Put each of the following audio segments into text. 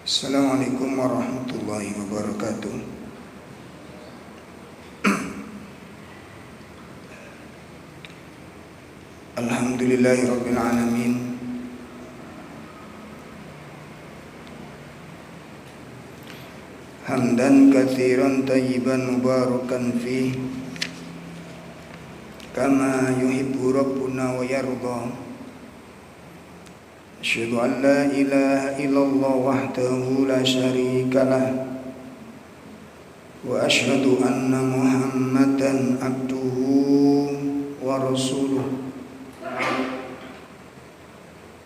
Assalamualaikum warahmatullahi wabarakatuh. Alhamdulillahirabbil alamin. Hamdan katsiran thayyiban mubarakan fih kama yuhibbu rabbuna wa yarda. Asyhadu an la ilaha illallah wahdahu la syarika lah wa asyhadu anna Muhammadan abduhu wa rasuluh.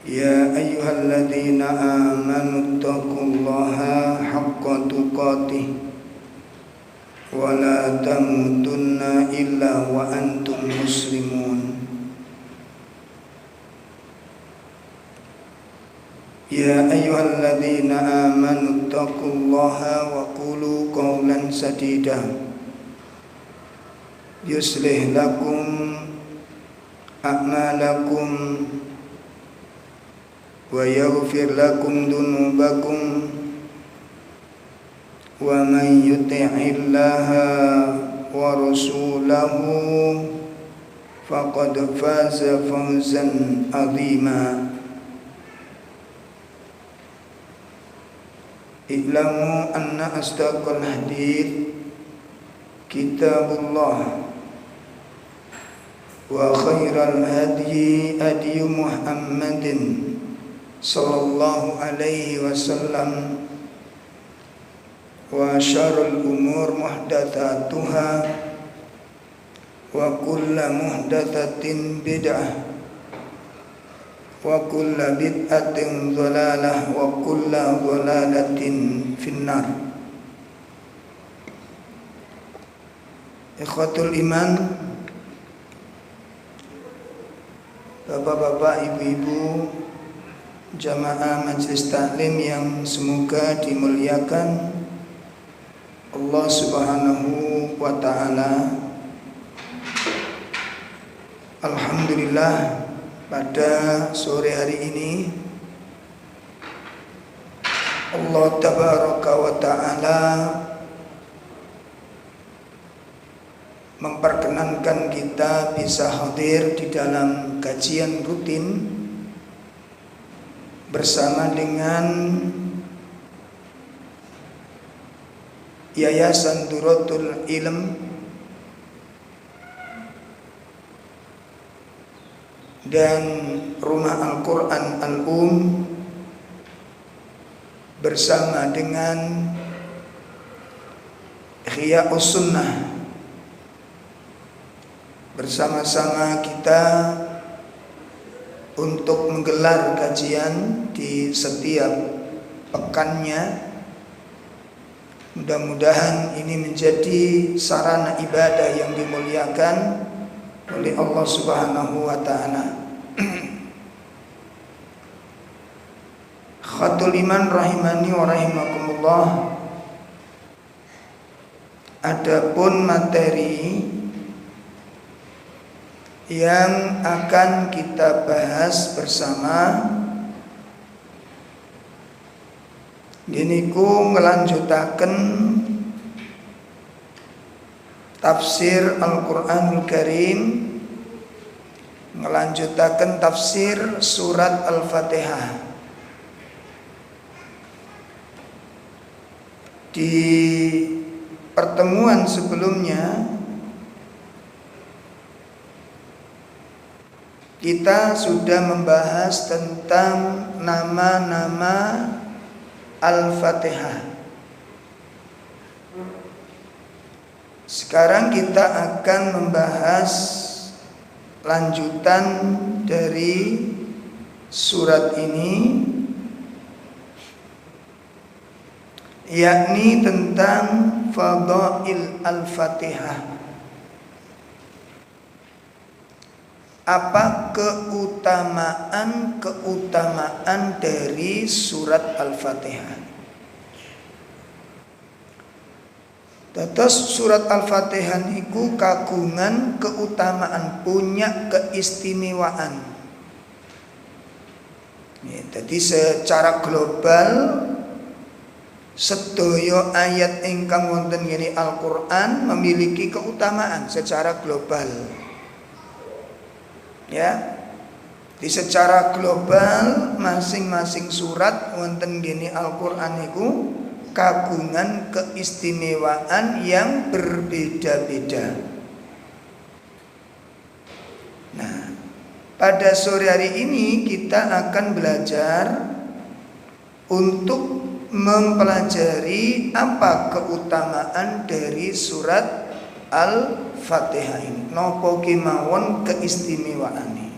Ya ayyuhalladzina amanu taqullaha haqqa tuqatih wa la tamutunna illa wa antum muslimun. Ya ayyuhalladzina amanu taqullaha wa qulu qawlan sadida yuslih lakum a'malakum wa yaghfir lakum dunubakum wa man yuti'illaha wa rasulahu faqad faza fawzan 'azima. I'lamu anna asdaqal hadits kitabullah wa khairal hadyi hadyu Muhammadin sallallahu alaihi wasallam wa syarrul umur muhdatsatuha wa kullu muhdatsatin bid'ah wa kullu bid'atin dhalalah wa kullu dhalalatin finnar. Ikhwatul iman, bapak-bapak, ibu-ibu, jamaah majelis taklim yang semoga dimuliakan Allah Subhanahu wa taala. Alhamdulillah, pada sore hari ini Allah Tabaraka wa Ta'ala memperkenankan kita bisa hadir di dalam kajian rutin bersama dengan Yayasan Duratul Ilm dan Rumah Al-Quran Al-Um bersama dengan Ihya'us Sunnah. Bersama-sama kita untuk menggelar kajian di setiap pekannya. Mudah-mudahan ini menjadi sarana ibadah yang dimuliakan oleh Allah Subhanahu wa taala. Khatul iman rahimani wa rahimakumullah. Adapun materi yang akan kita bahas bersama giniku ngelanjutaken tafsir Al-Quranul Karim, ngelanjutaken tafsir surat Al-Fatihah. Di pertemuan sebelumnya kita sudah membahas tentang nama-nama Al-Fatihah. Sekarang kita akan membahas lanjutan dari surat ini, yakni tentang fadail Al-Fatihah. Apa keutamaan dari surat Al-Fatihah? Dados surat Al-Fatihah niku kagungan keutamaan, punya keistimewaan. Ya, jadi secara global sedaya ayat ingkang wonten ngene Al-Qur'an memiliki keutamaan secara global. Ya. Di secara global masing-masing surat wonten ngene Al-Qur'an iku kagungan keistimewaan yang berbeda-beda. Nah, pada sore hari ini kita akan belajar untuk mempelajari apa keutamaan dari surat Al-Fatihah ini. Napa kemawon keistimewaane?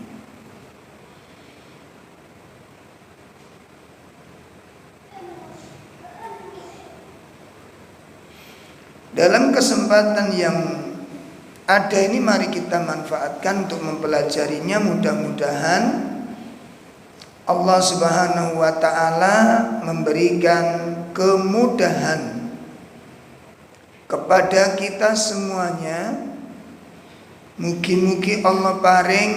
Dalam kesempatan yang ada ini mari kita manfaatkan untuk mempelajarinya. Mudah-mudahan Allah Subhanahu wa ta'ala memberikan kemudahan kepada kita semuanya. Mugi-mugi Allah paring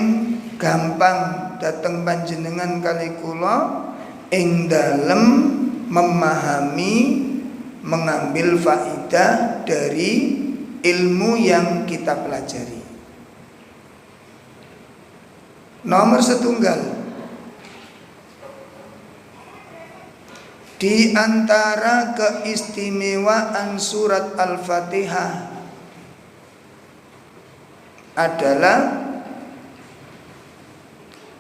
gampang dateng panjenengan kali kula ing dalem memahami, mengambil faidah dari ilmu yang kita pelajari. Nomor setunggal, di antara keistimewaan surat Al-Fatihah adalah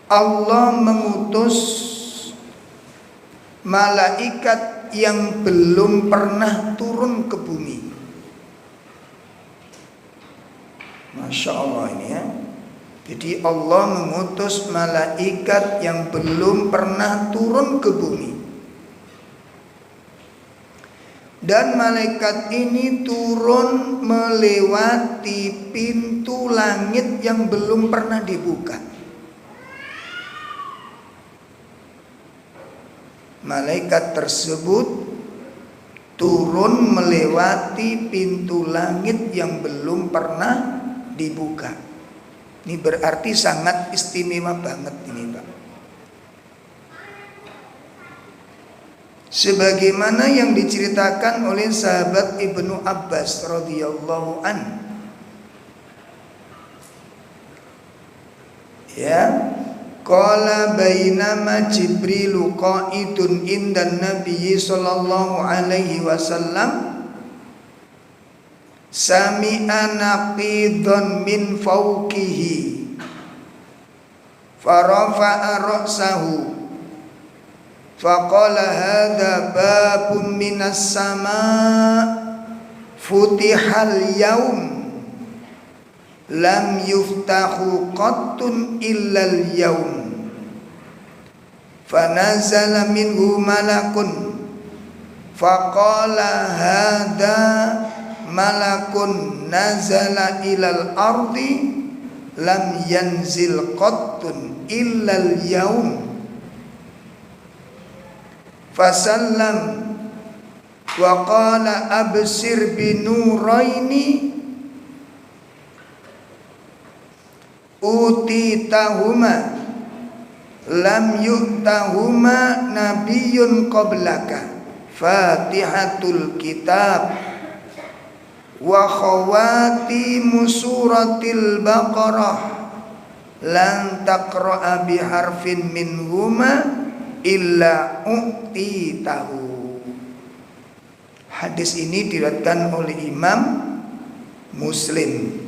Allah mengutus malaikat yang belum pernah turun ke bumi. Masya Allah ini ya. Jadi Allah mengutus malaikat yang belum pernah turun ke bumi. Dan malaikat ini turun melewati pintu langit yang belum pernah dibuka. Malaikat tersebut turun melewati pintu langit yang belum pernah dibuka. Ini berarti sangat istimewa banget ini, Pak. Sebagaimana yang diceritakan oleh sahabat Ibnu Abbas radhiyallahu an. Ya, qala bainama Jibrilu qa'idun indan Nabi sallallahu alaihi wasallam sami'a naqidun min fawqihi farafa'a ra'sahu faqala hadha babun minas sama' futihal yaum lam yuftahu qattun illal yaum fanazala minhu malakun faqala hadha malakun nazala ilal ardi lam yanzil qattun illal yaum fasallam wa qala absir binuraini utitahuma lam yu'tahuma nabiyyun qablaka fatihatul kitab wa khawatimu suratil baqarah lan taqra'a biharfin minhuma illa u'titahu. Hadis ini diriwayatkan oleh Imam Muslim.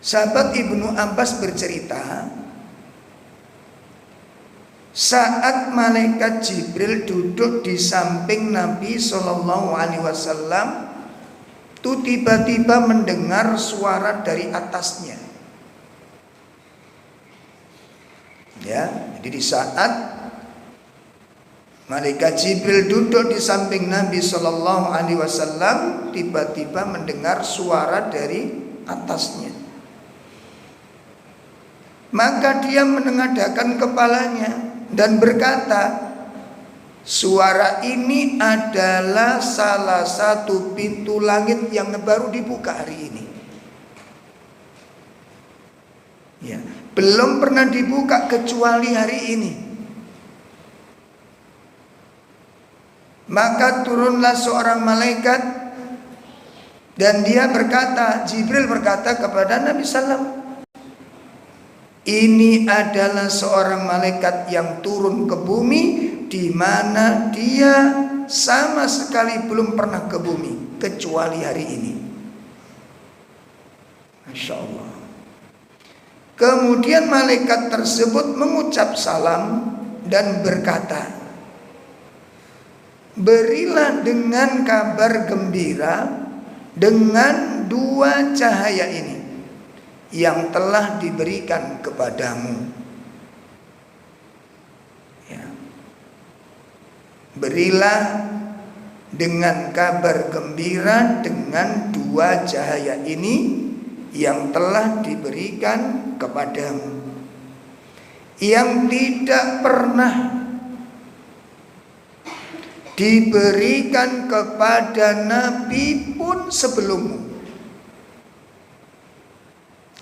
Sahabat Ibnu Abbas bercerita, saat malaikat Jibril duduk di samping Nabi Shallallahu Alaihi Wasallam, itu tiba-tiba mendengar suara dari atasnya. Ya, jadi di saat malaikat Jibril duduk di samping Nabi Shallallahu Alaihi Wasallam, tiba-tiba mendengar suara dari atasnya. Maka dia menengadahkan kepalanya dan berkata, suara ini adalah salah satu pintu langit yang baru dibuka hari ini. Ya, belum pernah dibuka kecuali hari ini. Maka turunlah seorang malaikat dan dia berkata, Jibril berkata kepada Nabi SAW, ini adalah seorang malaikat yang turun ke bumi, di mana dia sama sekali belum pernah ke bumi kecuali hari ini. Masya Allah. Kemudian malaikat tersebut mengucap salam dan berkata, berilah dengan kabar gembira dengan dua cahaya ini yang telah diberikan kepadamu. Ya. Berilah dengan kabar gembira dengan dua cahaya ini yang telah diberikan kepadamu, yang tidak pernah diberikan kepada nabi pun sebelummu.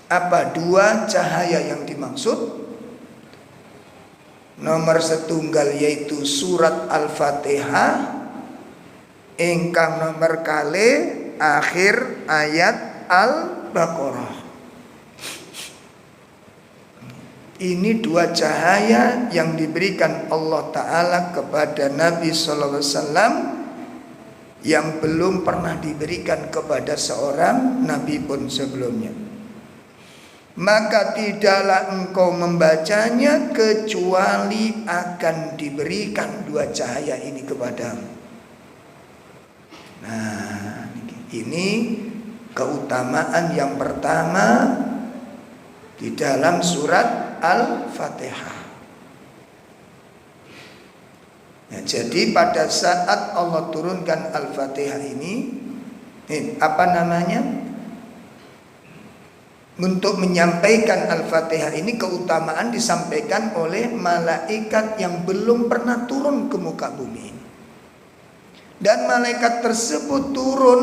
Apa dua cahaya yang dimaksud? Nomor setunggal yaitu surat Al-Fatihah ingkang nomor kali akhir ayat Al-Baqarah. Ini dua cahaya yang diberikan Allah Ta'ala kepada Nabi Sallallahu Alaihi Wasallam yang belum pernah diberikan kepada seorang nabi pun sebelumnya. Maka tidaklah engkau membacanya kecuali akan diberikan dua cahaya ini kepadamu. Nah, ini keutamaan yang pertama di dalam surat Al-Fatihah. Nah, jadi pada saat Allah turunkan Al-Fatihah ini apa namanya? Untuk menyampaikan Al-Fatihah ini, keutamaan disampaikan oleh malaikat yang belum pernah turun ke muka bumi. Dan malaikat tersebut turun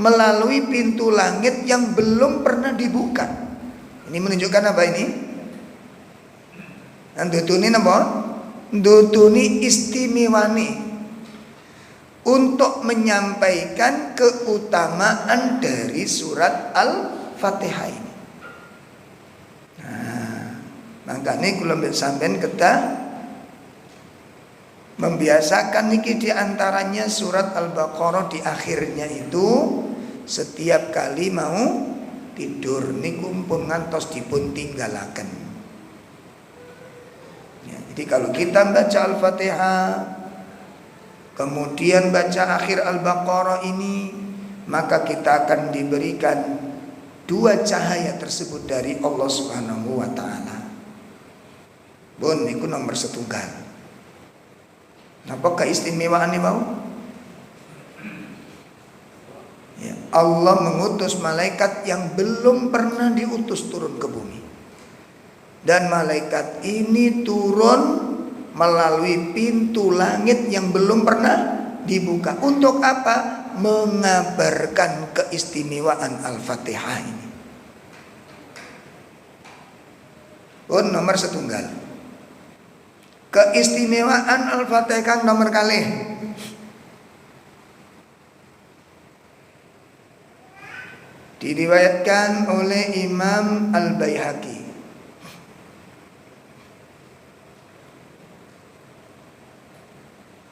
melalui pintu langit yang belum pernah dibuka. Ini menunjukkan apa ini? Ndutuni apa? Ndutuni istimewane untuk menyampaikan keutamaan dari surat Al-Fatihah ini. Nah, makanya kula mbek sampean kedah membiasakan niki di antaranya surat Al-Baqarah di akhirnya itu setiap kali mau tidur niku pun ngantos dipun tinggalaken. Ya, jadi kalau kita baca Al-Fatihah kemudian baca akhir Al-Baqarah ini, maka kita akan diberikan dua cahaya tersebut dari Allah Subhanahu wa taala. Bon niku nomor setunggal. Napa keistimewaannya mau? Ya, Allah mengutus malaikat yang belum pernah diutus turun ke bumi. Dan malaikat ini turun melalui pintu langit yang belum pernah dibuka. Untuk apa? Mengabarkan keistimewaan Al-Fatihah ini. Pun nomor setunggal. Keistimewaan Al-Fatihah nomor kalih. Diriwayatkan oleh Imam Al-Baihaqi.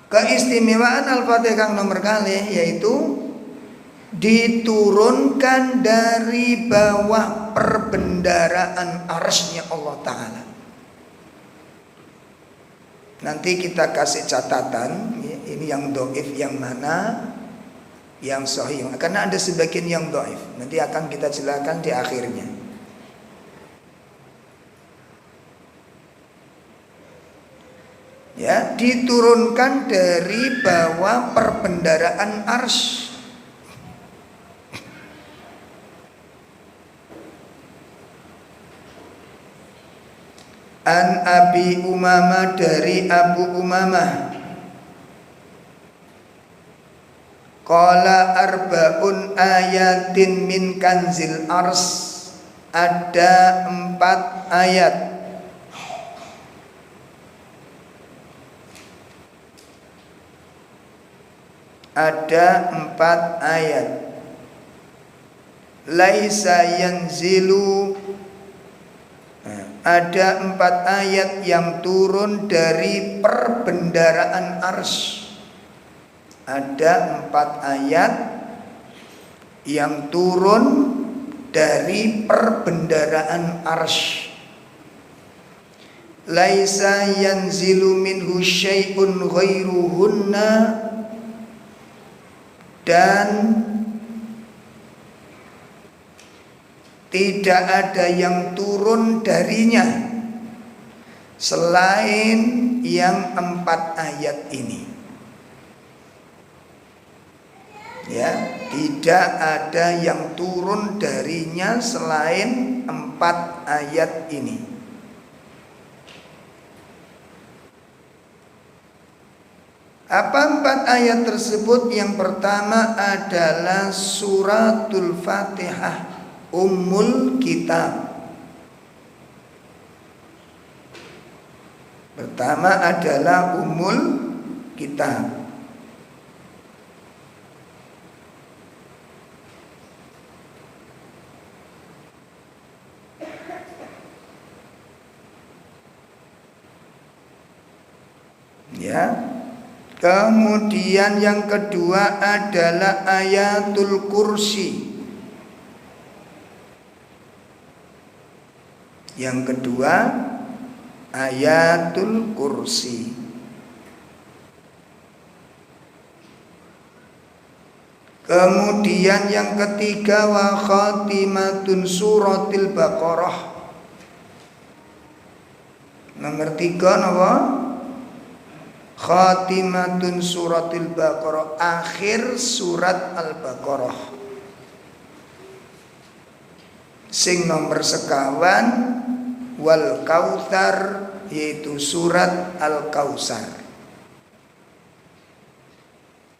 Keistimewaan Al-Fatihah nomor kalih yaitu diturunkan dari bawah perbendaraan arsy-Nya Allah Ta'ala. Nanti kita kasih catatan ini yang dhaif yang mana, yang sahih, karena ada sebagian yang dhaif. Nanti akan kita jelaskan di akhirnya. Ya, diturunkan dari bawah perbendaraan arsy. An Abi Umamah, dari Abu Umamah, qala arba'un ayatin min kanzil ars, ada 4 ayat ada 4 ayat. Laisa yanzilu, ada 4 ayat yang turun dari perbendaharaan arsy. Ada 4 ayat yang turun dari perbendaharaan arsy. Laisa yanzilu minhu syai'un ghairuhunna, dan tidak ada yang turun darinya selain yang 4 ayat ini. Ya, tidak ada yang turun darinya selain 4 ayat ini. Apa 4 ayat tersebut? Yang pertama adalah suratul Fatihah, Ummul Kitab. Pertama adalah Ummul Kitab. Ya. Kemudian yang kedua adalah Ayatul Kursi. Yang kedua Ayatul Kursi. Kemudian yang ketiga wa khatimatun suratil Baqarah. Nomor 3 apa? Khatimatun suratil Baqarah, akhir surat Al-Baqarah. Sing nomor sekawan wal Kautsar, yaitu surat Al-Kautsar.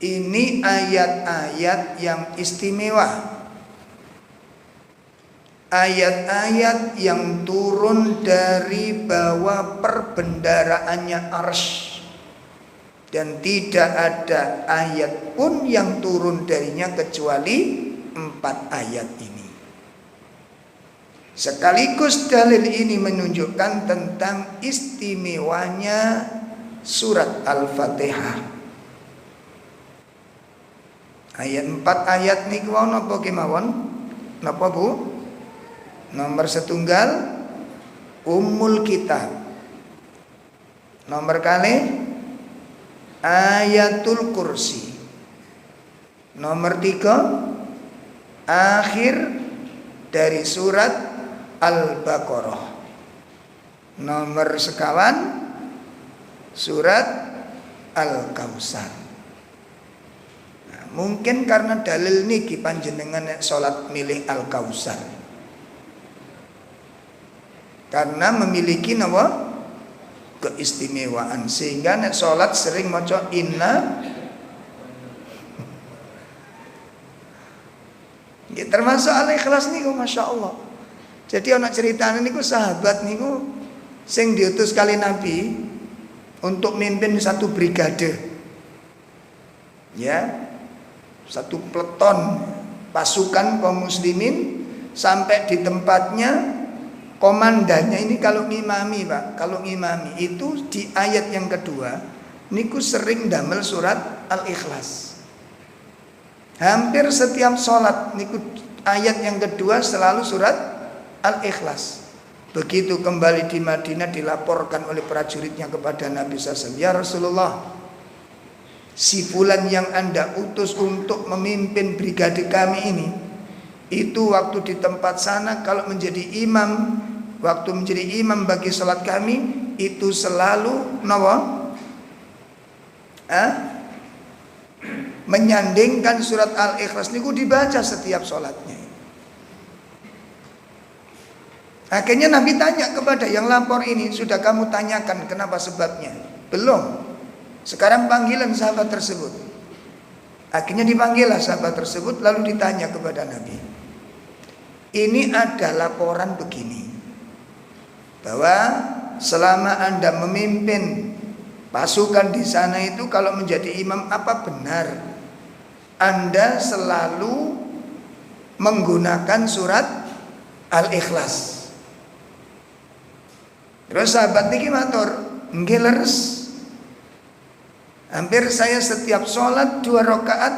Ini ayat-ayat yang istimewa, ayat-ayat yang turun dari bawah perbendaharaannya arsy, dan tidak ada ayat pun yang turun darinya kecuali 4 ayat ini. Sekaligus dalil ini menunjukkan tentang istimewanya surat Al-Fatihah. Ayat 4 ayat niku napa kemawon? Napa Bu? Nomor setunggal Ummul Kitab. Nomor kali Ayatul Kursi. Nomor 3 akhir dari surat Al-Baqarah. Nomor sekawan surat Al-Kautsar. Nah, mungkin karena dalil niki panjenengan salat milih Al-Kautsar, karena memiliki napa? Keistimewaan, sehingga nek salat sering maca inna. Ya, termasuk Al-Ikhlas niku Masya Allah. Jadi ana ceritane niku sahabat niku sing diutus kali Nabi untuk mimpin satu brigade. Ya. Satu peleton pasukan kaum muslimin sampai di tempatnya. Komandannya ini kalau ngimami Pak, kalau ngimami itu di ayat yang kedua niku sering damel surat Al-Ikhlas. Hampir setiap sholat niku ayat yang kedua selalu surat Al-Ikhlas. Begitu kembali di Madinah dilaporkan oleh prajuritnya kepada Nabi SAW, ya Rasulullah, si fulan yang Anda utus untuk memimpin brigade kami ini, itu waktu di tempat sana kalau menjadi imam, waktu menjadi imam bagi salat kami itu selalu menyandingkan surat Al-Ikhlas niku dibaca setiap salatnya. Akhirnya Nabi tanya kepada yang lapor ini, sudah kamu tanyakan kenapa sebabnya? Belum. Sekarang panggilan sahabat tersebut. Akhirnya dipanggillah sahabat tersebut, lalu ditanya kepada Nabi, ini ada laporan begini, bahwa selama Anda memimpin pasukan di sana itu kalau menjadi imam, apa benar Anda selalu menggunakan surat Al-Ikhlas. Terus sahabat niki matur, nggih leres. Hampir saya setiap sholat 2 rakaat,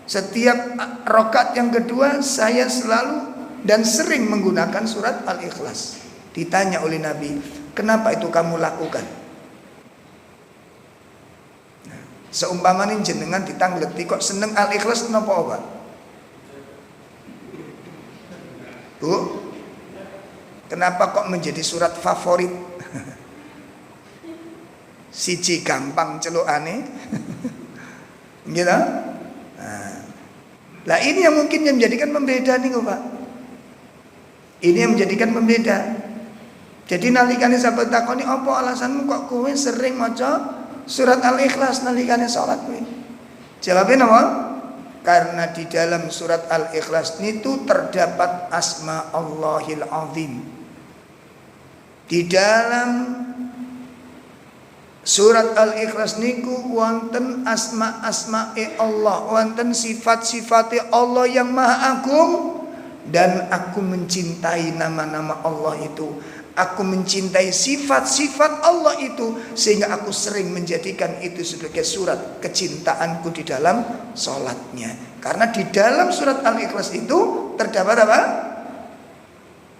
setiap rakaat yang kedua saya selalu dan sering menggunakan surat Al-Ikhlas. Ditanya oleh Nabi, kenapa itu kamu lakukan? Nah, seumpamanya jenengan ditangleti kok seneng Al-Ikhlas napa apa? Bu, kenapa kok menjadi surat favorit? Siji gampang celukane. Gitu. Nah, ini yang mungkin yang menjadikan pembeda nih Pak. Ini yang menjadikan pembeda. Jadi nalikane sahabat takoni, apa alasanmu kok kowe sering maca surat Al-Ikhlas nalikane salat kowe? Jawabnya apa? Karena di dalam surat Al-Ikhlas itu terdapat asma Allahil Azim. Di dalam surat Al-Ikhlas niku wonten asma-asmae Allah, wonten sifat-sifate Allah yang maha agung. Dan aku mencintai nama-nama Allah itu, aku mencintai sifat-sifat Allah itu, sehingga aku sering menjadikan itu sebagai surat kecintaanku di dalam sholatnya. Karena di dalam surat Al-Ikhlas itu terdapat apa?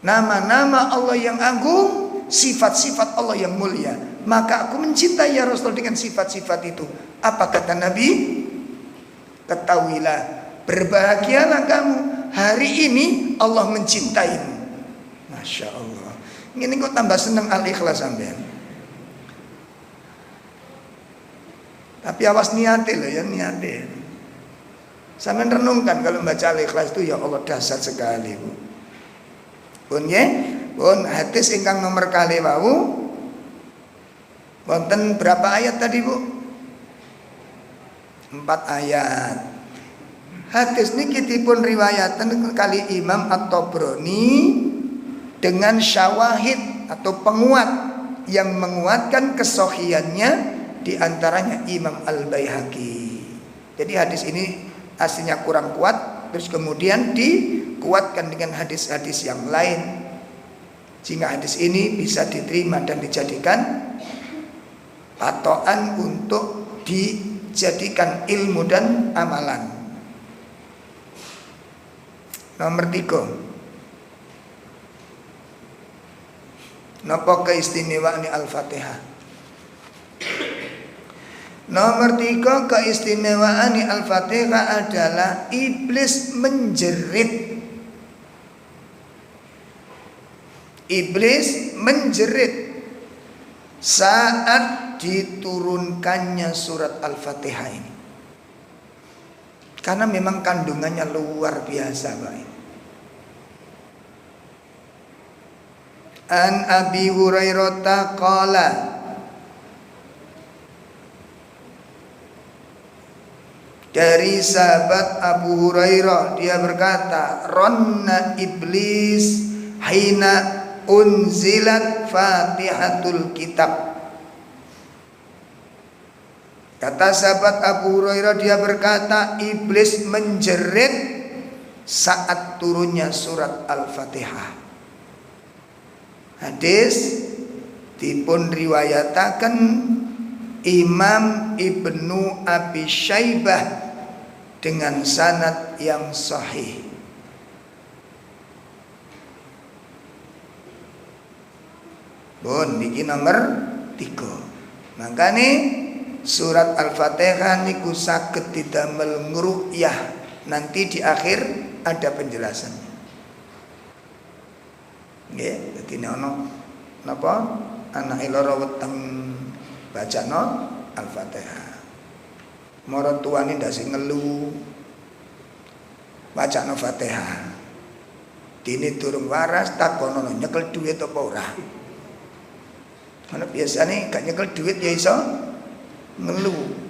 Nama-nama Allah yang agung, sifat-sifat Allah yang mulia. Maka aku mencintai ya Rasul dengan sifat-sifat itu. Apa kata Nabi? Ketahuilah, berbahagialah kamu, hari ini Allah mencintaimu. Masya Allah. Ini kok tambah senang Al-Ikhlas sampean. Tapi awas niate loh ya, niate. Sampean renungkan kalau membaca Al-Ikhlas itu, ya Allah dahsyat sekali Bu. Pun nggih, pun hadis ingkang nomor kalih wau. Wonten berapa ayat tadi Bu? 4 ayat. Hadis niki dipun riwayatan kali Imam At-Tabrani dengan syawahid atau penguat yang menguatkan kesohiannya, diantaranya Imam Al-Baihaqi. Jadi hadis ini aslinya kurang kuat, terus kemudian dikuatkan dengan hadis-hadis yang lain, sehingga hadis ini bisa diterima dan dijadikan patokan untuk dijadikan ilmu dan amalan. Nomor 3, napa keistimewaan Al-Fatihah? Nomor 3, keistimewaan Al-Fatihah adalah iblis menjerit. Iblis menjerit saat diturunkannya surat Al-Fatihah ini. Karena memang kandungannya luar biasa, Pak. An Abi Hurairah qala, dari sahabat Abu Hurairah dia berkata, Ronna iblis hina unzilat Fatihatul Kitab. Kata sahabat Abu Hurairah, dia berkata, iblis menjerit saat turunnya surat Al-Fatihah. Hadis dipun riwayataken Imam Ibnu Abi Syaibah dengan sanad yang sahih. Bon, niki nomor 3. Makane surat Al-Fatihah niku saged didamel ngruqyah. Nanti di akhir ada penjelasannya. Nggih, dadi ono napa? Anake lara weteng bacano Al-Fatihah. Marang tuane ndase ngelu bacano Fatihah. Dene durung waras takono nyekel duit apa ora. Ana biasane gak nyekel duit ya iso ngeluh.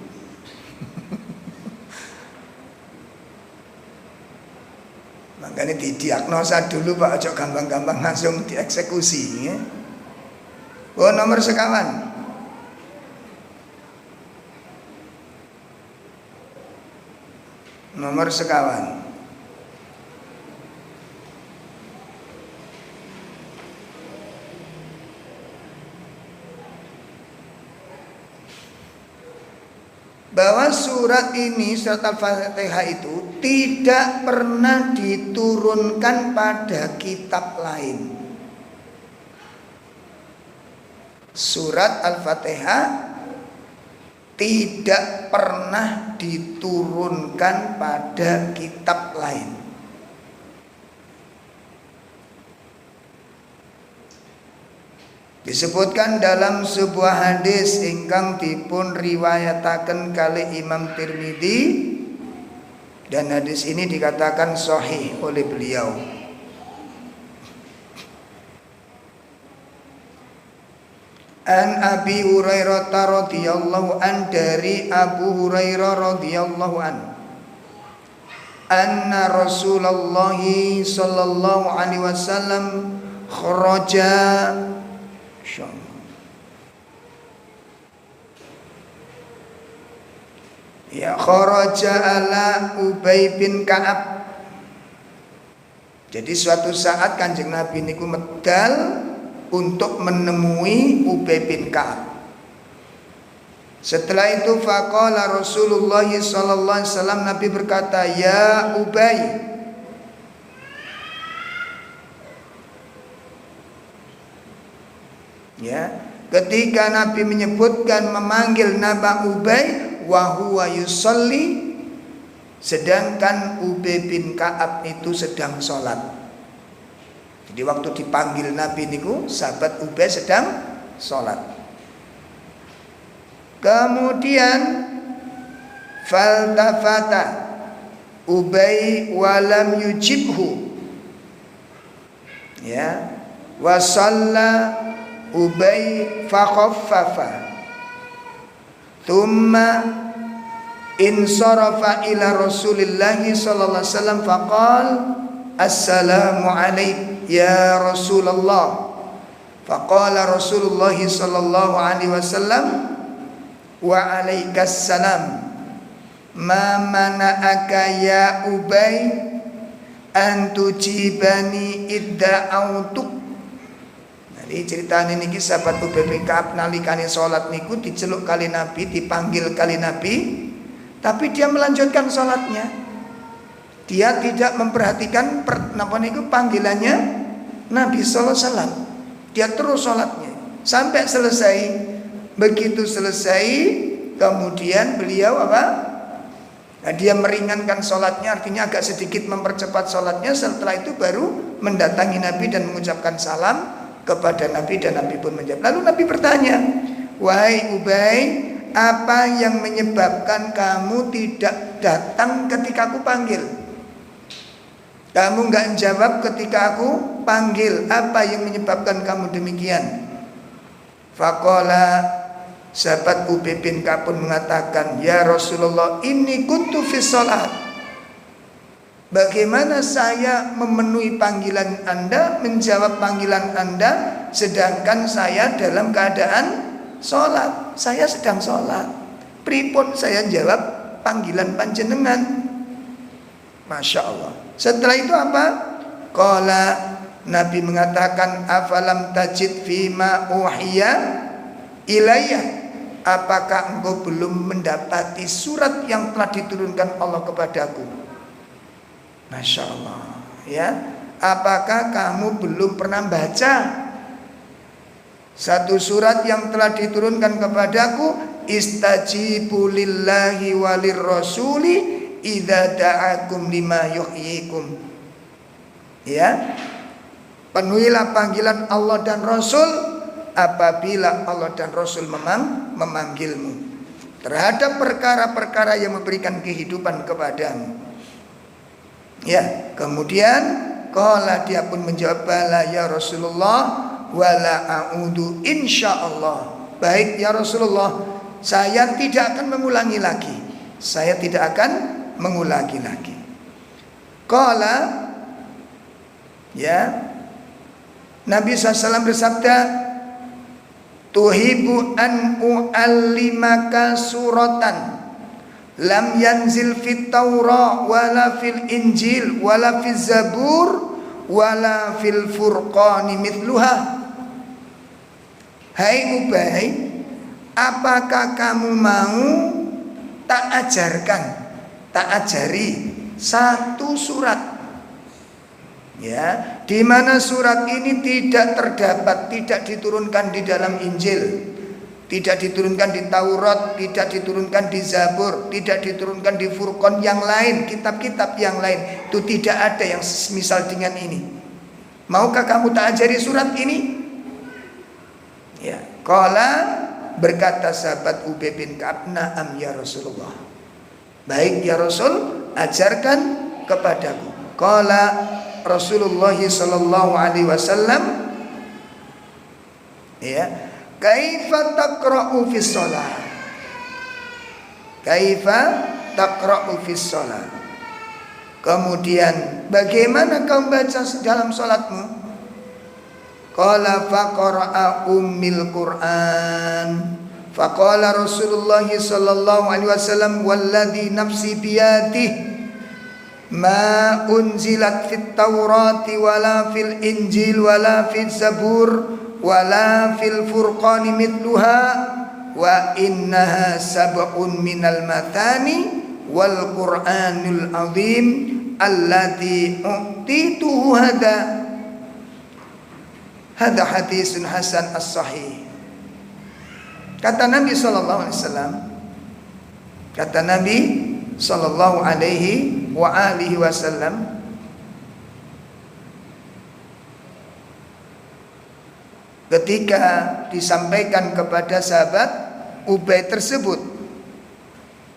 Makanya didiagnosa dulu Pak, aja gampang-gampang langsung dieksekusi ya. Oh, nomor sekawan. Nomor sekawan. Bahwa surat ini, surat Al-Fatihah itu tidak pernah diturunkan pada kitab lain. Surat Al-Fatihah tidak pernah diturunkan pada kitab lain. Disebutkan dalam sebuah hadis ingkang dipun riwayataken kali Imam Tirmidzi, dan hadis ini dikatakan sahih oleh beliau. An Abi Hurairah radhiyallahu an, dari Abu Hurairah radhiyallahu an, anna Rasulullah sallallahu alaihi wasallam kharaja, ya, kharaja ala Ubay bin Ka'ab. Jadi suatu saat Kanjeng Nabi niku medal untuk menemui Ubay bin Ka'ab. Setelah itu faqala Rasulullah sallallahu alaihi wasallam, Nabi berkata, ya Ubay. Ya, ketika Nabi menyebutkan memanggil nama Ubay wa huwa yusalli, sedangkan Ubay bin Ka'ab itu sedang sholat. Jadi waktu dipanggil Nabi niku sahabat Ubay sedang sholat. Kemudian faltafata Ubay walam yujibhu, ya, wa shalla Ubay fakhaffafa thumma insarafa ila Rasulillah sallallahu alaihi wasallam faqal assalamu alaik ya Rasulullah. Faqala Rasulullah sallallahu alaihi wasallam wa alaikas salam ma mana'aka ya Ubay an tujibani idda'autuk. Jadi ceritanya niki sahabat Ubay bin Ka'ab nalikane salat niku diceluk kali Nabi, dipanggil kali Nabi, tapi dia melanjutkan salatnya. Dia tidak memperhatikan napa niku panggilannya Nabi sallallahu alaihi wasallam. Dia terus salatnya sampai selesai. Begitu selesai, kemudian beliau apa? Nah, dia meringankan salatnya, artinya agak sedikit mempercepat salatnya. Setelah itu baru mendatangi Nabi dan mengucapkan salam kepada Nabi, dan Nabi pun menjawab. Lalu Nabi bertanya, wahai Ubay, apa yang menyebabkan kamu tidak datang ketika aku panggil? Kamu enggak jawab ketika aku panggil. Apa yang menyebabkan kamu demikian? Faqala, sahabat Ubay bin Ka'ab pun mengatakan, ya Rasulullah, inni kuntu fi shalat. Bagaimana saya memenuhi panggilan Anda, menjawab panggilan Anda, sedangkan saya dalam keadaan sholat. Saya sedang sholat. Pripun saya jawab panggilan panjenengan? Masya Allah. Setelah itu apa? Qala, Nabi mengatakan, afalam tajid fima uhiya ilayya. Apakah engkau belum mendapati surat yang telah diturunkan Allah kepadaku? Masya Allah, ya. Apakah kamu belum pernah baca satu surat yang telah diturunkan kepadaku? Istajibu lillahi walir rasuli idza da'akum lima yuhyikum. Ya, penuhilah panggilan Allah dan Rasul apabila Allah dan Rasul memanggilmu terhadap perkara-perkara yang memberikan kehidupan kepadamu. Ya, kemudian qala, dia pun menjawab, bala ya Rasulullah wala a'udu insyaallah. Baik ya Rasulullah, saya tidak akan mengulangi lagi. Saya tidak akan mengulangi lagi. Qala, ya, Nabi SAW bersabda, tuhibu an u'allimaka suratan lam yanzil fit Taurah wala fil Injil wala fil Zabur wala fil Furqani mithluha. Hai Ubay, apakah kamu mau tak ajari satu surat, ya, di mana surat ini tidak terdapat, tidak diturunkan di dalam Injil, tidak diturunkan di Taurat, tidak diturunkan di Zabur, tidak diturunkan di Furqan yang lain, kitab-kitab yang lain. Itu tidak ada yang semisal dengan ini. Maukah kamu tak ajari surat ini? Ya, qala, berkata sahabat Ubay bin Ka'ab, na'am ya Rasulullah. Baik ya Rasul, ajarkan kepadaku. Qala Rasulullah sallallahu alaihi wasallam, ya, kaifa taqra'u fis shalah? Kaifa taqra'u fis shalah? Kemudian bagaimana kau baca dalam salatmu? Qala faqara'a ummil Qur'an. Faqala Rasulullah sallallahu alaihi wasallam, walladzi nafsi biyadihi ma unzilat fit Taurati wala fil Injil wala fil Zabur wala fil Furqani mithluha wa innaha sab'un minal matani wal Qur'anul azim alladzi u'tituhu hada hadisun hasan as-sahih. Kata Nabi sallallahu alaihi wasallam, kata Nabi sallallahu alaihi wa alihi wasallam, ketika disampaikan kepada sahabat Ubay tersebut,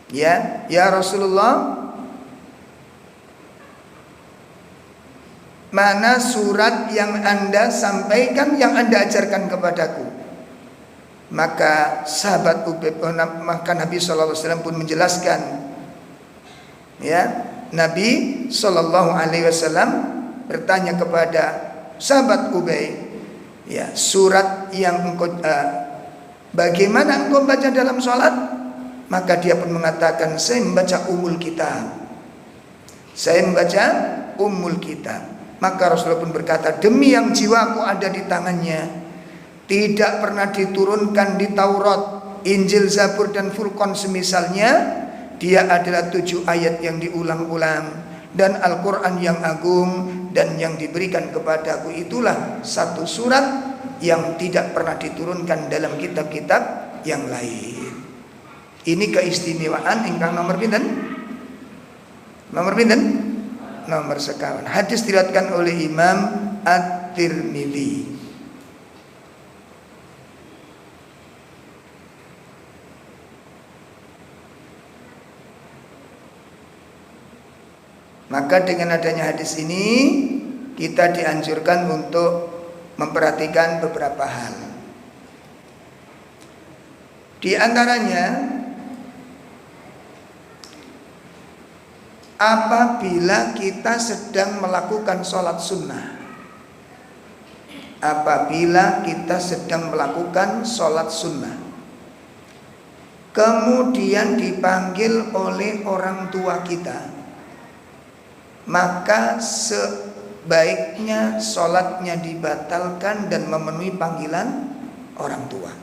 ya Rasulullah, mana surat yang Anda sampaikan, yang Anda ajarkan kepadaku? Maka sahabat Ubay, maka Nabi sallallahu alaihi wasallam pun menjelaskan, ya, Nabi sallallahu alaihi wasallam bertanya kepada sahabat Ubay, ya, surat yang engkau bagaimana engkau baca dalam sholat? Maka dia pun mengatakan, saya membaca Ummul Kitab. Saya membaca Ummul Kitab. Maka Rasulullah pun berkata, demi yang jiwaku ada di tangannya, tidak pernah diturunkan di Taurat, Injil, Zabur dan Furqan semisalnya. Dia adalah 7 ayat yang diulang-ulang, dan Al-Quran yang agung, dan yang diberikan kepadaku itulah satu surat yang tidak pernah diturunkan dalam kitab-kitab yang lain. Ini keistimewaan ingkang nomor pinten? Nomor pinten? Nomor sekawan. Hadis diriwayatkan oleh Imam At-Tirmidzi. Maka dengan adanya hadis ini, kita dianjurkan untuk memperhatikan beberapa hal. Di antaranya, apabila kita sedang melakukan sholat sunnah, apabila kita sedang melakukan sholat sunnah, kemudian dipanggil oleh orang tua kita, maka sebaiknya sholatnya dibatalkan dan memenuhi panggilan orang tua.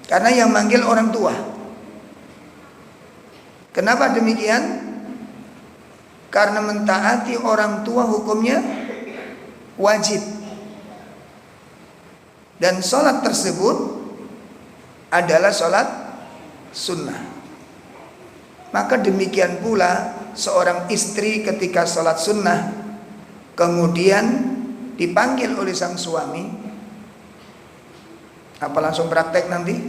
Karena yang manggil orang tua. Kenapa demikian? Karena mentaati orang tua hukumnya wajib. Dan sholat tersebut adalah sholat sunnah. Maka demikian pula seorang istri ketika sholat sunnah kemudian dipanggil oleh sang suami, apa langsung praktek nanti?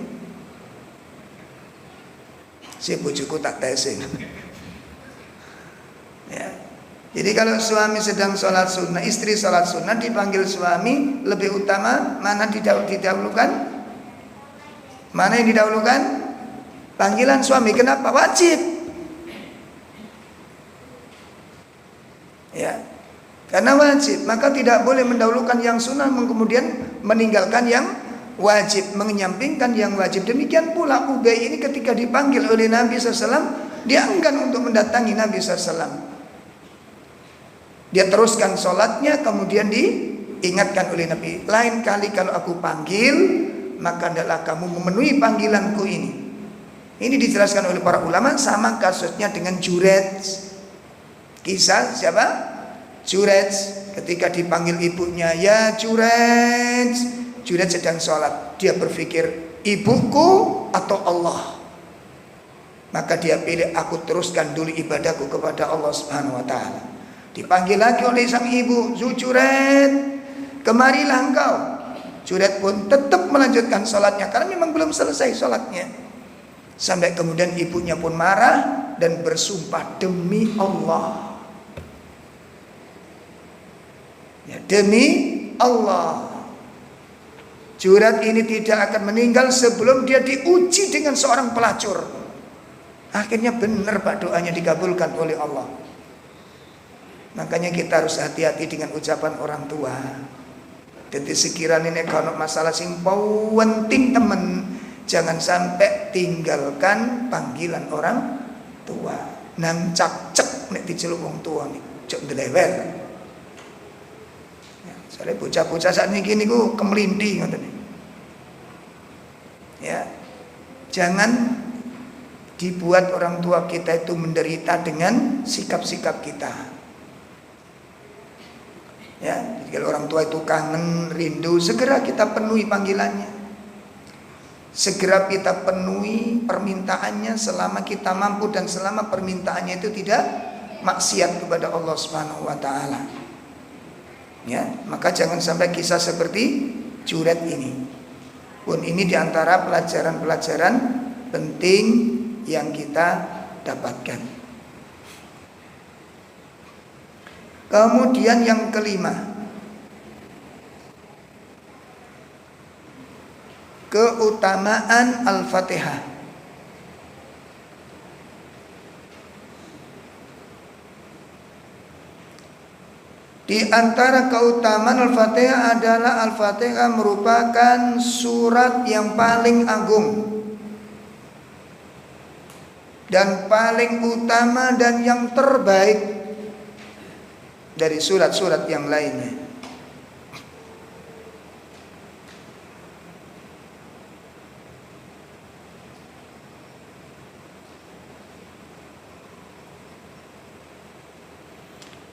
Si bojoku tak tesin. Ya. Jadi kalau suami sedang sholat sunnah, istri sholat sunnah, dipanggil suami, lebih utama mana didahulukan? Mana yang didahulukan? Panggilan suami. Kenapa? Wajib. Ya, karena wajib, maka tidak boleh mendahulukan yang sunnah kemudian meninggalkan yang wajib, menyampingkan yang wajib. Demikian pula Ubay ini ketika dipanggil oleh Nabi SAW, dia enggan untuk mendatangi Nabi SAW. Dia teruskan sholatnya, kemudian diingatkan oleh Nabi, lain kali kalau aku panggil, maka hendaklah kamu memenuhi panggilanku ini. Ini dijelaskan oleh para ulama, sama kasusnya dengan Jurej. Kisah siapa? Jurej. Ketika dipanggil ibunya, ya Jurej. Jurej sedang sholat. Dia berpikir, ibuku atau Allah? Maka dia pilih, aku teruskan dulu ibadahku kepada Allah Subhanahu wa ta'ala. Dipanggil lagi oleh sang ibu, Juret, kemarilah engkau. Juret pun tetap melanjutkan sholatnya, karena memang belum selesai sholatnya. Sampai kemudian ibunya pun marah dan bersumpah, demi Allah, ya, demi Allah, Juret ini tidak akan meninggal sebelum dia diuji dengan seorang pelacur. Akhirnya benar Pak, doanya dikabulkan oleh Allah. Makanya kita harus hati-hati dengan ucapan orang tua. Jadi sekiranya ini kalau masalah sing penting temen, jangan sampai tinggalkan panggilan orang tua. Nang cak-cek nek diceluk wong tua nih, cok ndelewer. Ya, soalnya bocah-bocah saat ini niku kemelinti ngoten. Ya. Jangan dibuat orang tua kita itu menderita dengan sikap-sikap kita. Ya, jadi kalau orang tua itu kangen, rindu, segera kita penuhi panggilannya. Segera kita penuhi permintaannya selama kita mampu dan selama permintaannya itu tidak maksiat kepada Allah Subhanahu wa taala. Ya, maka jangan sampai kisah seperti Juret ini. Pun ini diantara pelajaran-pelajaran penting yang kita dapatkan. Kemudian yang kelima, keutamaan Al-Fatihah. Di antara keutamaan Al-Fatihah adalah Al-Fatihah merupakan surat yang paling agung dan paling utama dan yang terbaik dari surat-surat yang lainnya.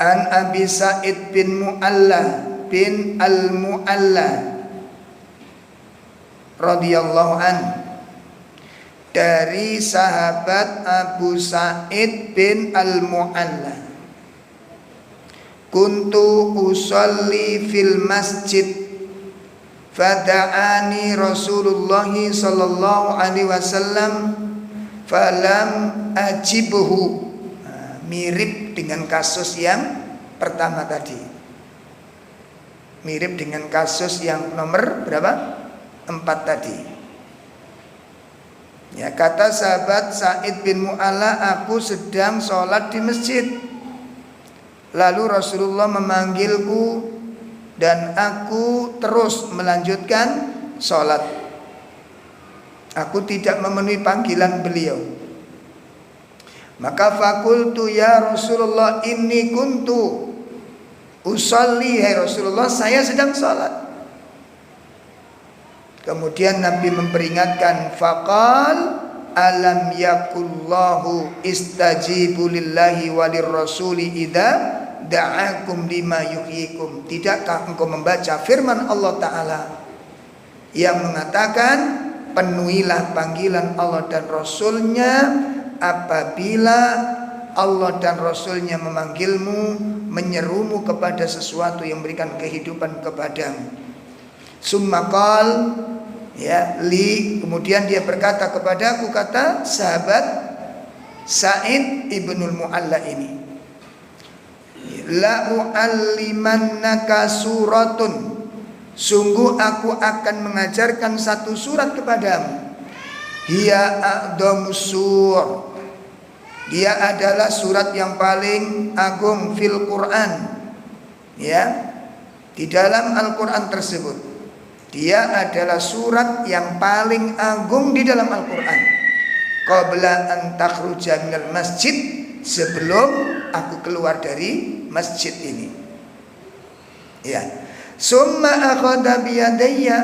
An Abi Sa'id bin Mu'alla bin Al-Mu'alla radhiyallahu an, dari sahabat Abu Sa'id bin Al-Mu'alla, kuntu usolli fil masjid fada'ani Rasulullah sallallahu alaihi wasallam falam ajibhu. Mirip dengan kasus yang pertama tadi. Mirip dengan kasus yang nomor berapa? 4 tadi. Ya, kata sahabat Sa'id bin Mu'alla, aku sedang sholat di masjid. Lalu Rasulullah memanggilku dan aku terus melanjutkan sholat. Aku tidak memenuhi panggilan beliau. Maka fakultu ya Rasulullah inni kuntu usolli, hai Rasulullah, saya sedang sholat. Kemudian Nabi memperingatkan, faqal alam yakullahu istajibu lillahi walir rasuli idza da'akum lima yuhyikum. Tidakkah engkau membaca firman Allah Ta'ala yang mengatakan, penuhilah panggilan Allah dan Rasulnya apabila Allah dan Rasulnya memanggilmu, menyerumu kepada sesuatu yang memberikan kehidupan kepadamu. Summa qal, ya, kemudian dia berkata kepadaku, kata sahabat Sa'id ibnul Mu'alla ini, la u'allimannaka suratun, sungguh aku akan mengajarkan satu surat kepadamu. Hiya a'dhamus sur, dia adalah surat yang paling agung fil Quran, ya, di dalam Al-Quran tersebut. Dia adalah surat yang paling agung di dalam Al-Quran. Qabla an takhruja minal masjid, sebelum aku keluar dari masjid ini. Ya. Summa akhadha biyadayya,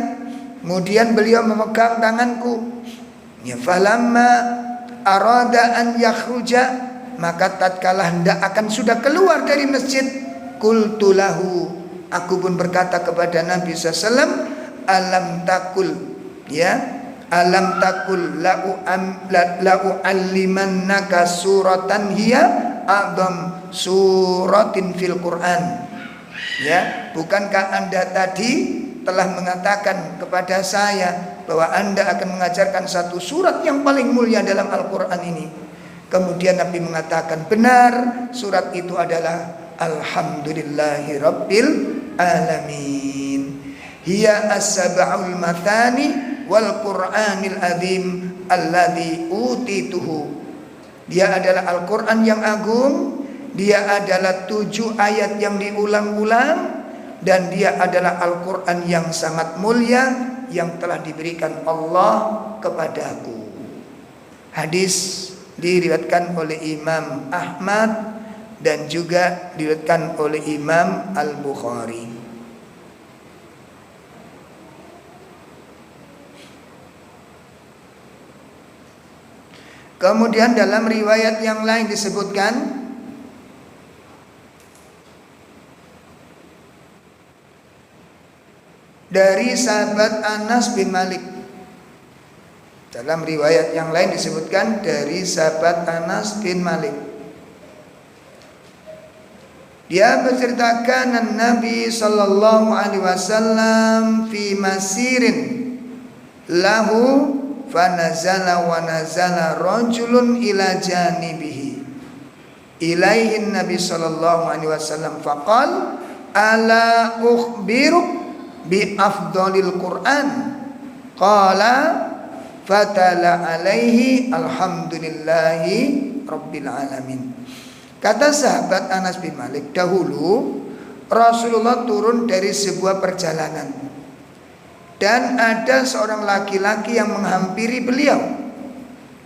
kemudian beliau memegang tanganku. Ya, falamma arada an yakhruja, maka tatkala hendak akan sudah keluar dari masjid, qultu lahu, aku pun berkata kepada Nabi SAW, alam takul, ya, alam takul la'u'allimannaka suratan hiya a'dham suratin fil Quran. Ya, bukankah Anda tadi telah mengatakan kepada saya bahwa Anda akan mengajarkan satu surat yang paling mulia dalam Al-Quran ini? Kemudian Nabi mengatakan, benar, surat itu adalah Alhamdulillahi Rabbil Alamin. Hiya as-sab'ul matani wal Qur'anil azim alladzi utituhu. Dia adalah Al-Quran yang agung, dia adalah 7 ayat yang diulang-ulang, dan dia adalah Al-Quran yang sangat mulia yang telah diberikan Allah kepadaku. Hadis diriwayatkan oleh Imam Ahmad dan juga diriwayatkan oleh Imam Al-Bukhari. Kemudian dalam riwayat yang lain disebutkan dari sahabat Anas bin Malik. Dalam riwayat yang lain disebutkan dari sahabat Anas bin Malik. Dia menceritakan Nabi sallallahu alaihi wasallam fi masirin lahu fanazala wa nazala rajulun ila janibihi ilaihin Nabi sallallahu alaihi wasallam faqal ala ukhbiruk bi afdhalil Quran qala fatala alaihi alhamdulillahi rabbil alamin. Kata sahabat Anas bin Malik, dahulu Rasulullah turun dari sebuah perjalanan dan ada seorang laki-laki yang menghampiri beliau,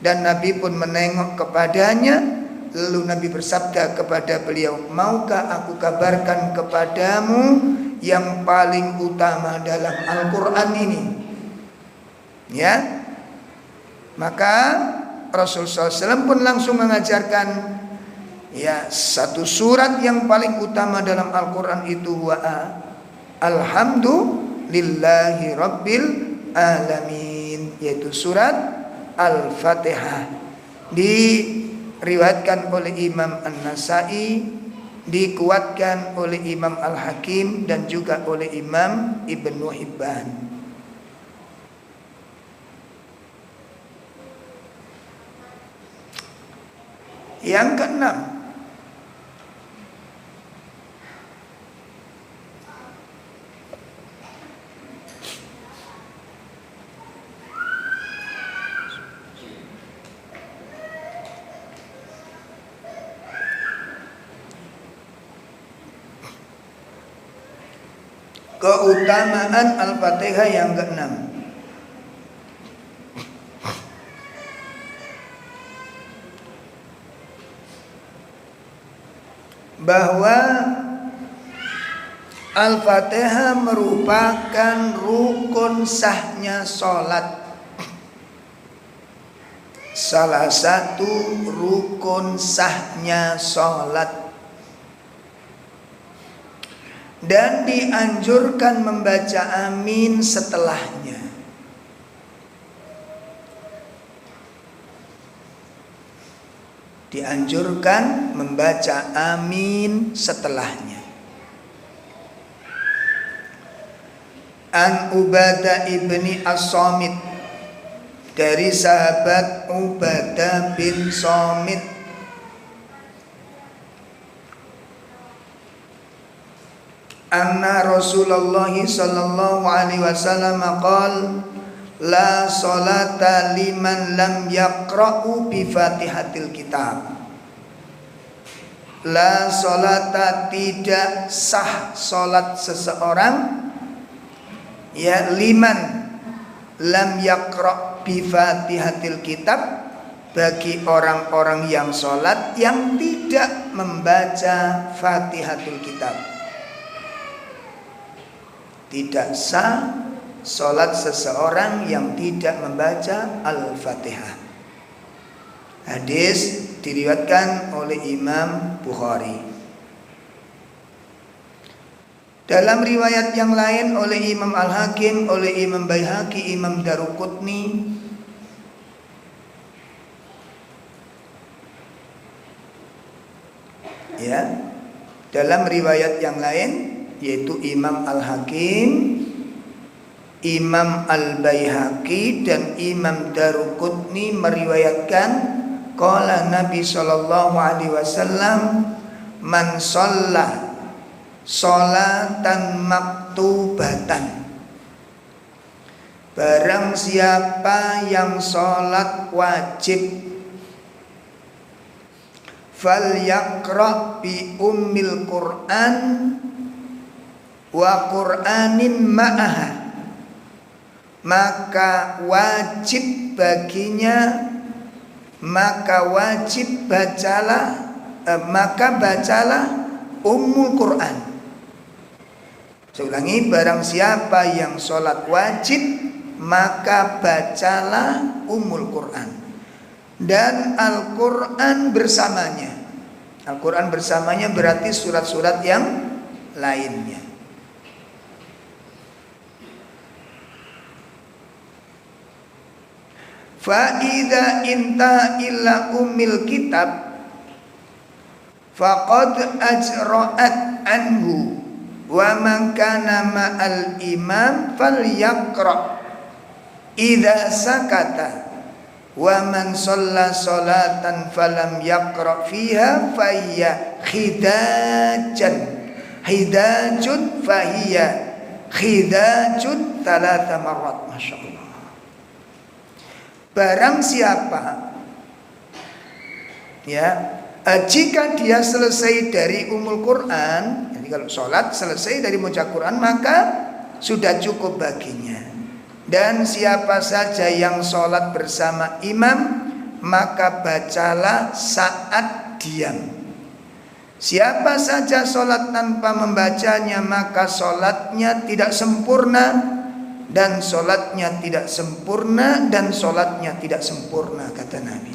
dan Nabi pun menengok kepadanya. Lalu Nabi bersabda kepada beliau, maukah aku kabarkan kepadamu yang paling utama dalam Al-Quran ini? Ya, maka Rasulullah SAW pun langsung mengajarkan, ya, satu surat yang paling utama dalam Al-Quran itu Alhamdulillahi Rabbil Alamin, yaitu surat Al-Fatihah. Diriwayatkan oleh Imam An-Nasai, dikuatkan oleh Imam Al-Hakim dan juga oleh Imam Ibnu Hibban. Yang keenam, keutamaan Al-Fatihah yang keenam. Bahwa Al-Fatihah merupakan rukun sahnya sholat. Salah satu rukun sahnya sholat. Dan dianjurkan membaca amin setelahnya. Dianjurkan membaca amin setelahnya. An Ubadah ibni As-Samit, dari sahabat Ubadah bin Samit, anna Rasulullah sallallahu alaihi wasallam qala la salata liman lam yaqra'u bi Fatihatil Kitab. La salata, tidak sah salat seseorang Ya, liman lam yaqra bi Fatihatil kitab, bagi orang-orang yang sholat yang tidak membaca Fatihatul kitab. Tidak sah sholat seseorang yang tidak membaca Al-Fatihah. Hadis diriwayatkan oleh Imam Bukhari. Dalam riwayat yang lain oleh Imam Al-Hakim, oleh Imam Baihaqi, Imam Daruqutni, ya, dalam riwayat yang lain yaitu Imam Al-Hakim, Imam Al-Baihaqi dan Imam Daruqutni meriwayatkan qala Nabi sallallahu alaihi wasallam man shalla sholatan maktubatan, barang siapa yang sholat wajib, fal yaqra bi ummil Qur'an wa Qur'anin ma'aha, maka wajib baginya, maka wajib bacalah ummul Qur'an. Saya ulangi, barang siapa yang sholat wajib maka bacalah ummul Qur'an dan Al-Quran bersamanya. Al-Quran bersamanya berarti surat-surat yang lainnya. Fa'idha inta illa ummil kitab faqad ajra'at anhu wa man kana ma'al imam falyaqra idza sakata wa man shalla sholatan falam yaqra fiha fayya hidajun fahiya khidajun thalatha marrat. Masyaallah. Barang siapa, ya, jika dia selesai dari ummul Quran, jadi kalau sholat selesai dari membaca Quran maka sudah cukup baginya. Dan siapa saja yang sholat bersama imam maka bacalah saat diam. Siapa saja sholat tanpa membacanya maka sholatnya tidak sempurna, dan sholatnya tidak sempurna, dan sholatnya tidak sempurna, kata Nabi.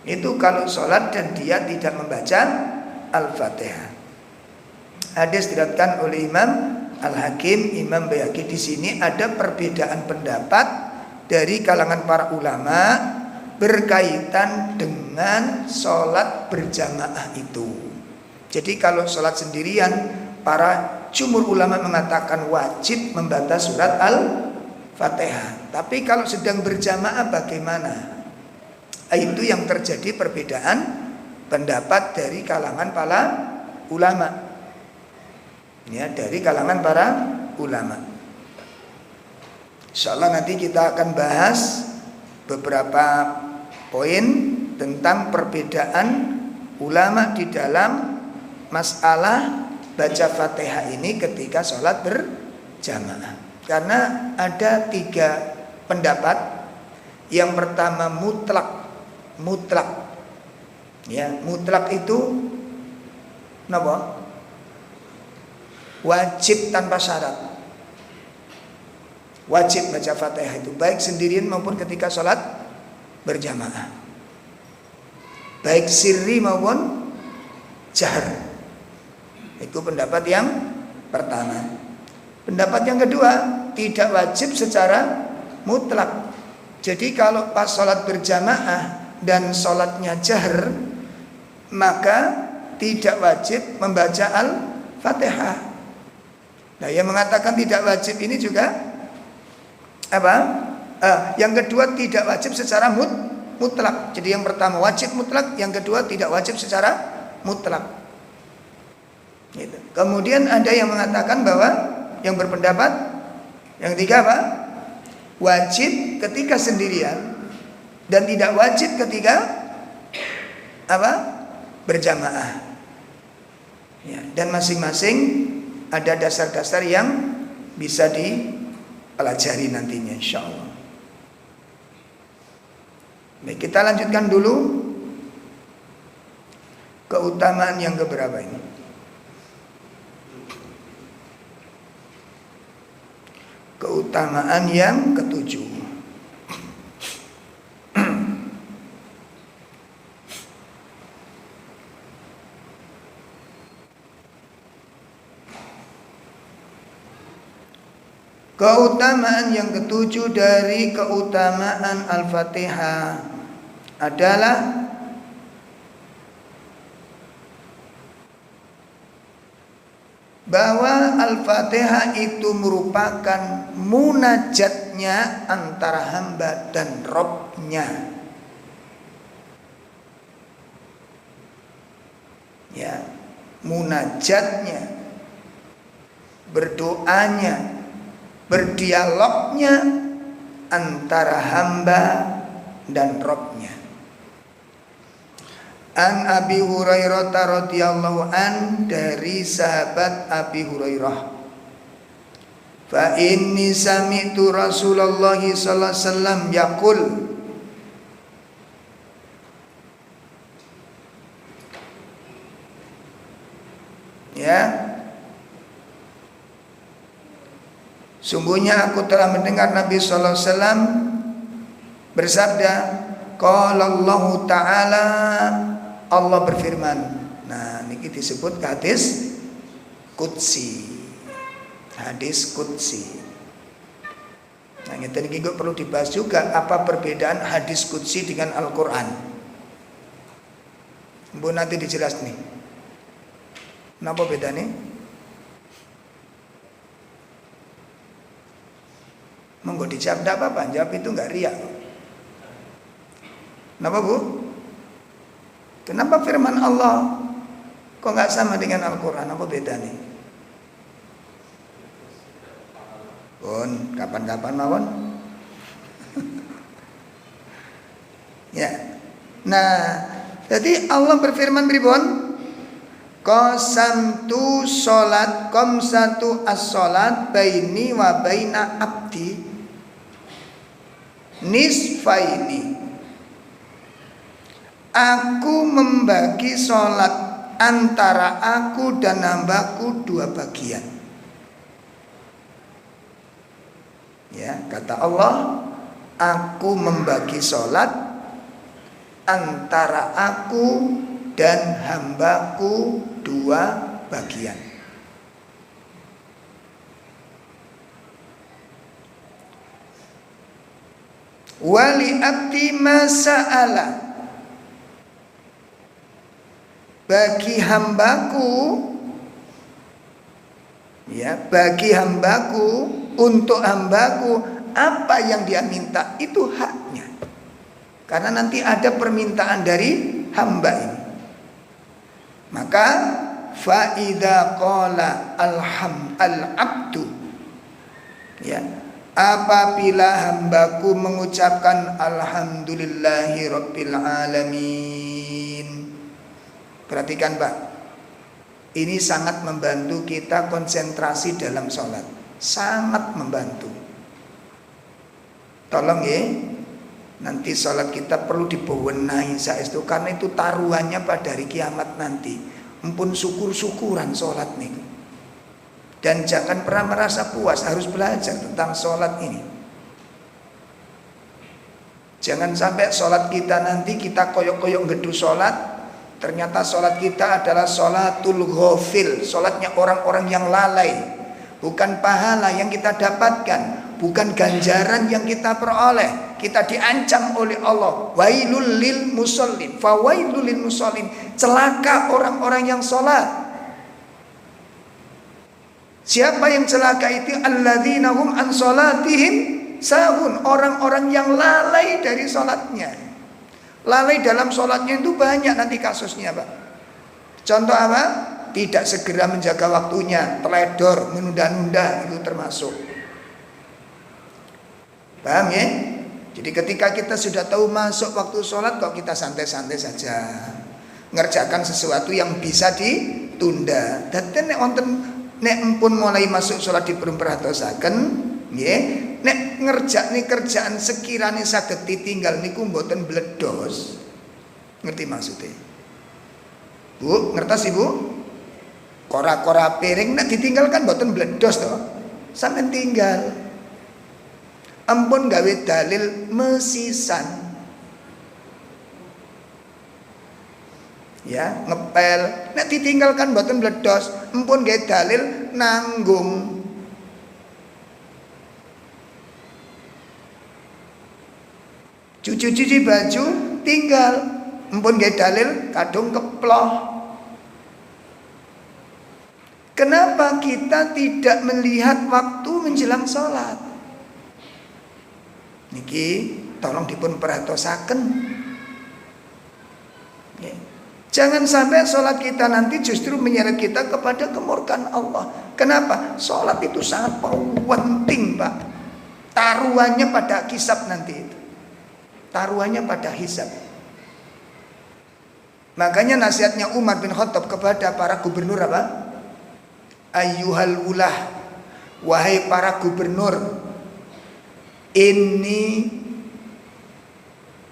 Itu kalau sholat dan dia tidak membaca Al-Fatihah. Hadis diriwayatkan oleh Imam Al-Hakim, Imam Baihaqi. Di sini ada perbedaan pendapat dari kalangan para ulama berkaitan dengan sholat berjamaah itu. Jadi kalau sholat sendirian, para jumhur ulama mengatakan wajib membaca surat Al-Fatihah. Tapi kalau sedang berjamaah bagaimana? Itu yang terjadi perbedaan pendapat dari kalangan para ulama. Ya, dari kalangan para ulama. Insyaallah nanti kita akan bahas beberapa poin tentang perbedaan ulama di dalam masalah baca Fatihah ini ketika sholat berjamaah. Karena ada 3 pendapat. Yang pertama mutlak. Ya, mutlak itu napa? Wajib tanpa syarat. Wajib baca Fatihah itu baik sendirian maupun ketika sholat berjamaah, baik sirri maupun jahar. Itu pendapat yang pertama. Pendapat yang kedua, tidak wajib secara mutlak. Jadi kalau pas sholat berjamaah dan sholatnya jahar, maka tidak wajib membaca Al-Fatihah. Nah, yang mengatakan tidak wajib ini juga apa? Yang kedua tidak wajib secara mutlak. Jadi yang pertama wajib mutlak, yang kedua tidak wajib secara mutlak. Gitu. Kemudian ada yang mengatakan bahwa yang berpendapat yang ketiga apa? Wajib ketika sendirian dan tidak wajib ketika apa? Berjamaah. Ya, dan masing-masing ada dasar-dasar yang bisa pelajari nantinya insyaallah. Baik, kita lanjutkan dulu keutamaan yang keberapa ini? Keutamaan yang ketujuh. Keutamaan yang ketujuh dari keutamaan Al-Fatihah adalah bahwa Al-Fatihah itu merupakan munajatnya antara hamba dan Rabb-nya. Ya, munajatnya, berdoanya, berdialognya antara hamba dan Rabb-nya. An Abi Hurairah radhiyallahu an, dari sahabat Abi Hurairah, fa inni sami'tu Rasulullah sallallahu alaihi wasallam yaqul, ya, sungguhnya aku telah mendengar Nabi sallallahu alaihi wasallam bersabda, qala Allah Ta'ala, Allah berfirman. Nah, ini disebut hadis qudsi. Hadis qudsi. Nah, ini perlu dibahas juga apa perbedaan hadis qudsi dengan Al-Qur'an. Bu, nanti dijelas nih. Kenapa bedanya? Monggo dijawab, enggak apa-apa, jawab itu enggak riak. Kenapa, Bu? Kenapa firman Allah kok nggak sama dengan Al-Quran? Apa beda nih? Pun, kapan-kapan mawon. Ya. Nah, jadi Allah berfirman pripun? Qasamtu sholat qamsatu as-sholat baini wa baina abdi nisfaini. Aku membagi sholat antara aku dan hambaku dua bagian. Ya, kata Allah, aku membagi sholat antara aku dan hambaku dua bagian. Wali abdi masa'ala, bagi hambaku, ya, bagi hambaku, untuk hambaku apa yang dia minta itu haknya. Karena nanti ada permintaan dari hamba ini. Maka fa idza qala al-abdu, ya, apabila hambaku mengucapkan alhamdulillahi rabbil alamin. Perhatikan, Pak, ini sangat membantu kita konsentrasi dalam sholat. Sangat membantu. Tolong ya, nanti sholat kita perlu dibewenahi saestu, karena itu taruhannya pada hari kiamat nanti. Empun syukur-syukuran sholat nih. Dan jangan pernah merasa puas, harus belajar tentang sholat ini. Jangan sampai sholat kita nanti kita koyok-koyok gedu sholat, ternyata sholat kita adalah sholatul ghafil, sholatnya orang-orang yang lalai. Bukan pahala yang kita dapatkan, bukan ganjaran yang kita peroleh. Kita diancam oleh Allah, wailul lil musallin, fawailul lil musallin, celaka orang-orang yang sholat. Siapa yang celaka itu? Alladzina hum an sholatihim sahun, orang-orang yang lalai dari sholatnya. Lalai dalam sholatnya itu banyak nanti kasusnya, Pak. Contoh apa? Tidak segera menjaga waktunya, teledor, menunda-nunda, itu termasuk. Paham ya? Jadi ketika kita sudah tahu masuk waktu sholat, kok kita santai-santai saja, ngerjakan sesuatu yang bisa ditunda. Dan nek empun mulai masuk sholat diperhatosaken, ya, Nek ngerjakne kerjaan sekirane saged ditinggal niku mboten bledos. Ngerti maksudnya? Bu, ngertos Ibu? Kora-kora piring nek ditinggalkan mboten bledos to. Sampeyan tinggal. Ampun gawe dalil mesisan. Ya, ngepel nek ditinggalkan mboten bledos, ampun gawe dalil nanggung. Cuci baju tinggal, ampun gawe dalil kadung keploh. Kenapa kita tidak melihat waktu menjelang sholat? Niki tolong dipun perhatosaken. Jangan sampai sholat kita nanti justru menyeret kita kepada kemurkaan Allah. Kenapa? Sholat itu sangat penting, Pak. Taruhannya pada hisab nanti itu. Taruhannya pada hisab. Makanya nasihatnya Umar bin Khattab kepada para gubernur apa? Ayyuhal ulah, wahai para gubernur, ini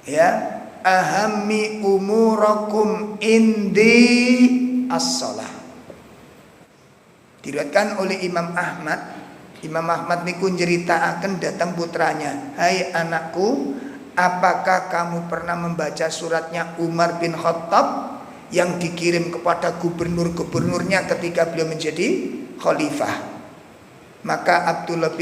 ya ahammi umurakum indi as-shalah. Diriwayatkan oleh Imam Ahmad. Imam Ahmad niku nyeritaaken datang putranya, "Hai anakku, apakah kamu pernah membaca suratnya Umar bin Khattab yang dikirim kepada gubernur-gubernurnya ketika beliau menjadi khalifah?" Maka Abdullah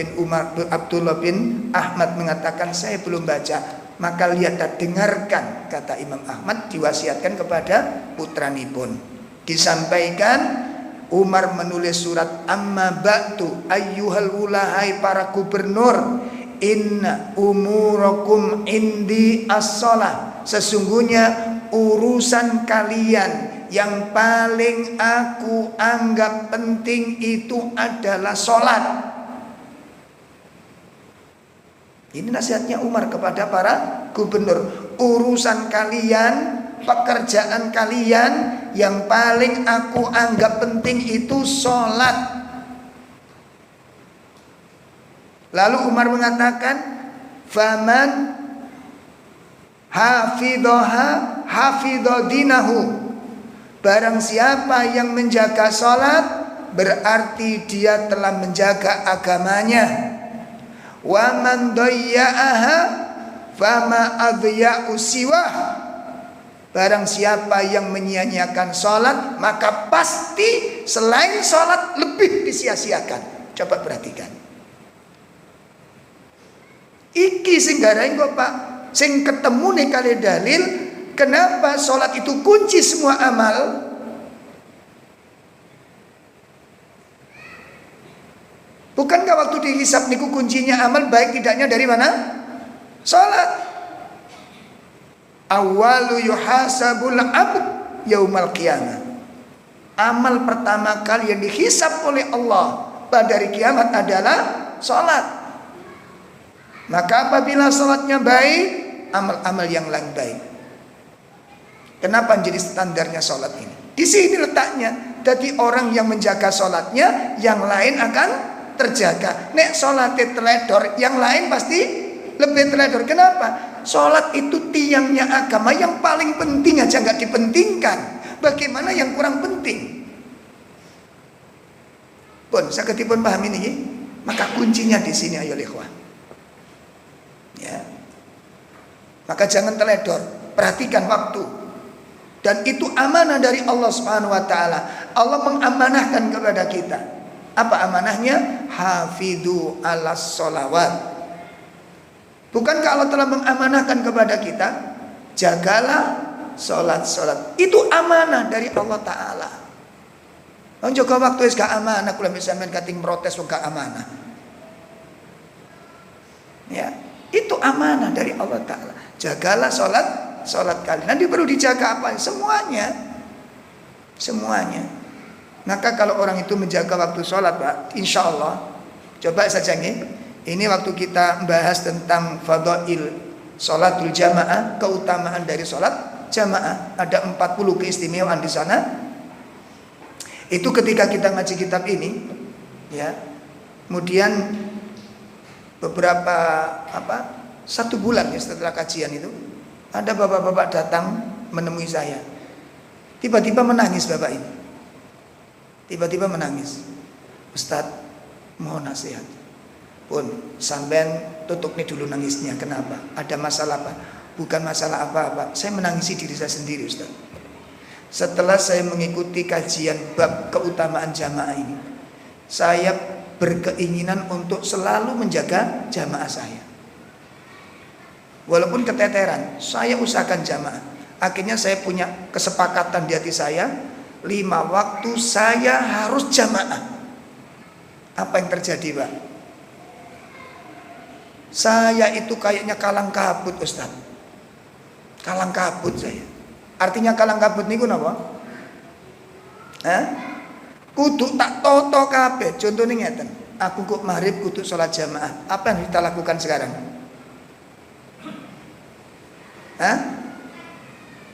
bin Ahmad mengatakan, "Saya belum baca." Maka lihat dan dengarkan, kata Imam Ahmad, diwasiatkan kepada putranipun. Disampaikan Umar menulis surat, "Amma ba'du ayyuhal ulahai para gubernur, inna umurakum indi as-shalah." Sesungguhnya urusan kalian yang paling aku anggap penting itu adalah sholat. Ini nasihatnya Umar kepada para gubernur. Urusan kalian, pekerjaan kalian yang paling aku anggap penting itu sholat. Lalu Umar mengatakan, "Faman hafidhaha hafidha dinahu." Barang siapa yang menjaga sholat, berarti dia telah menjaga agamanya. Wa man dayya'aha fama adhya'u siwah. Barang siapa yang menyia-nyiakan sholat, maka pasti selain sholat lebih disia-siakan. Coba perhatikan. Iki sing garaing kok Pak, sing ketemu nih kali dalil. Kenapa sholat itu kunci semua amal? Bukankah waktu dihisab niku kuncinya amal baik tidaknya dari mana? Sholat. Awalu yuhasabul abd yaumal qiyamah. Amal pertama kali yang dihisab oleh Allah pada hari kiamat adalah sholat. Maka apabila sholatnya baik, amal-amal yang lain baik. Kenapa menjadi standarnya sholat ini? Di sini letaknya. Jadi orang yang menjaga sholatnya, yang lain akan terjaga. Nek sholatnya teledor, yang lain pasti lebih teledor. Kenapa? Sholat itu tiangnya agama, yang paling penting aja nggak dipentingkan. Bagaimana yang kurang penting? Pun, saya ketipun paham ini. Maka kuncinya di sini, ayo ikhwah. Ya. Maka jangan teledor. Perhatikan waktu. Dan itu amanah dari Allah Subhanahu wa taala. Allah mengamanahkan kepada kita. Apa amanahnya? Hafidhu 'alas sholawat. Bukankah Allah telah mengamanahkan kepada kita? Jagalah sholat-sholat. Itu amanah dari Allah taala. Wong jaga waktu wis gak amanah, kula sampean kating protes wong gak amanah. Ya, itu amanah dari Allah taala. Jagalah sholat kalian. Nanti perlu dijaga apa? Semuanya. Maka kalau orang itu menjaga waktu sholat, Pak, insya Allah, coba saja nih. Ini waktu kita membahas tentang fadail sholatul jamaah, keutamaan dari sholat jamaah. Ada 40 keistimewaan di sana. Itu ketika kita ngaji kitab ini, ya. Kemudian beberapa 1 bulan ya setelah kajian itu, ada bapak-bapak datang menemui saya. Tiba-tiba menangis bapak ini. Tiba-tiba menangis. Ustadz, mohon nasihat. Pun, sampean tutup nih dulu nangisnya. Kenapa? Ada masalah apa? Bukan masalah apa-apa. Saya menangisi diri saya sendiri, Ustadz. Setelah saya mengikuti kajian bab keutamaan jamaah ini, saya berkeinginan untuk selalu menjaga jamaah saya. Walaupun keteteran, saya usahakan jamaah. Akhirnya saya punya kesepakatan di hati saya, 5 waktu saya harus jamaah. Apa yang terjadi, Pak? Saya itu kayaknya kalang kabut, Ustaz. Kalang kabut saya. Artinya kalang kabut niku napa? Kudu tak toto kabeh. Contohnya ngeten. Aku kok maghrib kudu sholat jamaah. Apa yang kita lakukan sekarang?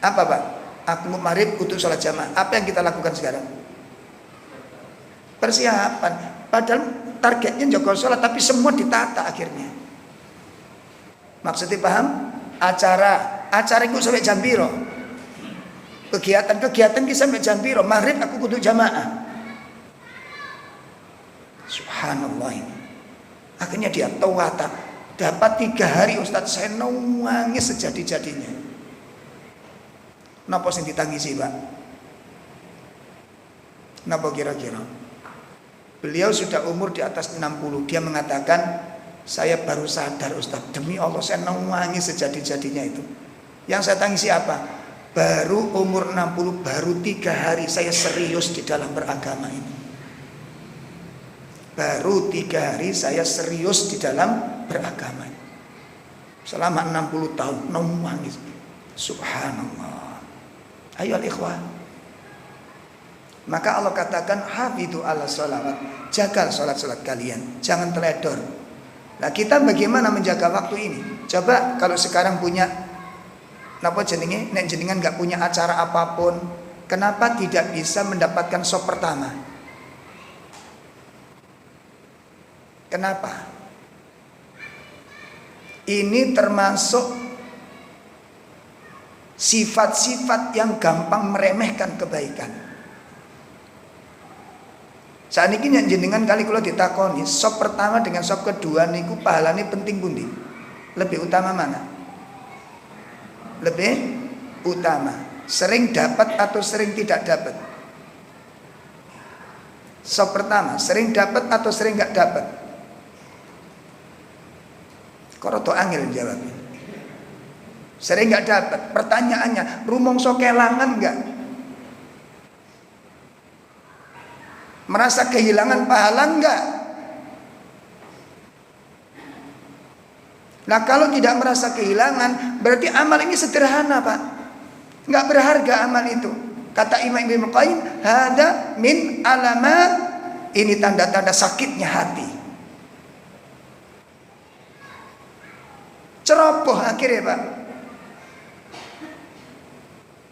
Apa, Pak? Aku kok maghrib kudu sholat jamaah. Apa yang kita lakukan sekarang? Persiapan. Padahal targetnya jaga sholat, tapi semua ditata akhirnya. Maksudnya paham? Acara itu sampai jam piro? Kegiatan kita sampai jam piro? Maghrib aku kudu jamaah. Subhanallah ini. Akhirnya dia tawata. Dapat 3 hari Ustadz, saya nangis sejadi-jadinya. Napa sing ditangisi, Pak? Napa kira-kira? Beliau sudah umur di atas 60. Dia mengatakan, saya baru sadar Ustadz, demi Allah saya nangis sejadi-jadinya itu. Yang saya tangisi apa? Baru umur 60, baru 3 hari saya serius di dalam beragama ini. Baru 3 hari saya serius di dalam beragama. Selama 60 tahun nangis. Subhanallah. Ayo al-ikhwah. Maka Allah katakan hafidhu ala sholawat. Jaga sholat-sholat kalian. Jangan teledor. Nah kita bagaimana menjaga waktu ini? Coba kalau sekarang punya napa jenenge? Nek jenengan gak punya acara apapun, kenapa tidak bisa mendapatkan sop pertama? Kenapa? Ini termasuk sifat-sifat yang gampang meremehkan kebaikan. Saat ini yang jenengan kali kalau ditakoni sop pertama dengan sop kedua niku pahalane penting pundi? Lebih utama mana? Lebih utama. Sering dapat atau sering tidak dapat? Sop pertama sering dapat atau sering nggak dapat? Koroto angel jawabnya. Sering nggak dapat. Pertanyaannya, rumongso kelangan nggak? Merasa kehilangan pahala nggak? Nah kalau tidak merasa kehilangan, berarti amal ini sederhana, Pak. Nggak berharga amal itu. Kata Imam Ibnu Qayyim, hada min alamat, ini tanda-tanda sakitnya hati. Ceroboh akhirnya, Pak.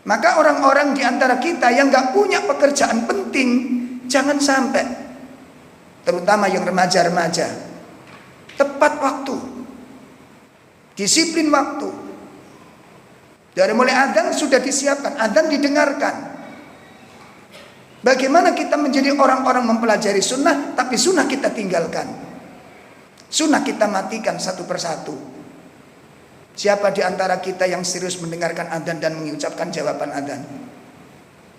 Maka orang-orang di antara kita yang gak punya pekerjaan penting, jangan sampai, terutama yang remaja-remaja, tepat waktu, disiplin waktu. Dari mulai adzan sudah disiapkan, adzan didengarkan. Bagaimana kita menjadi orang-orang mempelajari sunnah, tapi sunnah kita tinggalkan, sunnah kita matikan satu persatu. Siapa di antara kita yang serius mendengarkan adzan dan mengucapkan jawaban adzan?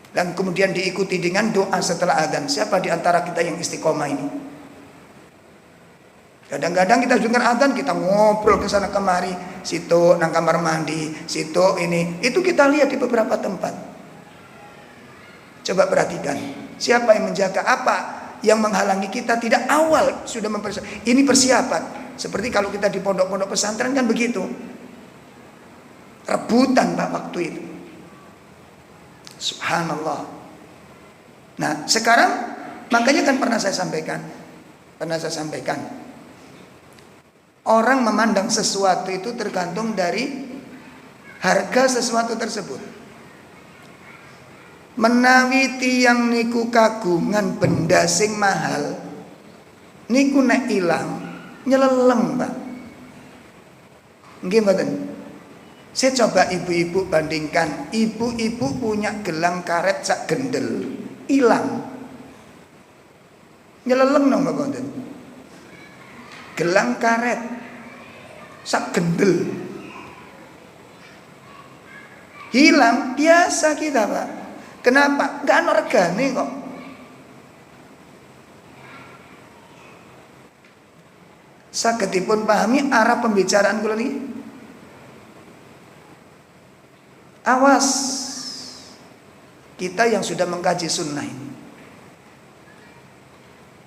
Dan kemudian diikuti dengan doa setelah adzan. Siapa di antara kita yang istiqomah ini? Kadang-kadang kita dengar adzan, kita ngobrol ke sana kemari, situ nang kamar mandi, situ ini. Itu kita lihat di beberapa tempat. Coba perhatikan, siapa yang menjaga apa yang menghalangi kita tidak awal sudah mempersiapkan. Ini persiapan. Seperti kalau kita di pondok-pondok pesantren kan begitu. Rebutan, Pak, waktu itu. Subhanallah. Nah sekarang makanya kan pernah saya sampaikan, orang memandang sesuatu itu tergantung dari harga sesuatu tersebut. Menawi tiyang niku kagungan benda sing mahal, niku nek ilang Nyeleleng, Pak. Nggih mboten? Saya coba ibu-ibu bandingkan, ibu-ibu punya gelang karet sak gendel, hilang. Nyeleleng napa mboten? Gelang karet sak gendel. Hilang biasa kita, Pak. Kenapa? Enggak ana regane kok. Sagedipun pahami arah pembicaraan kula niki? Awas, kita yang sudah mengkaji sunnah ini,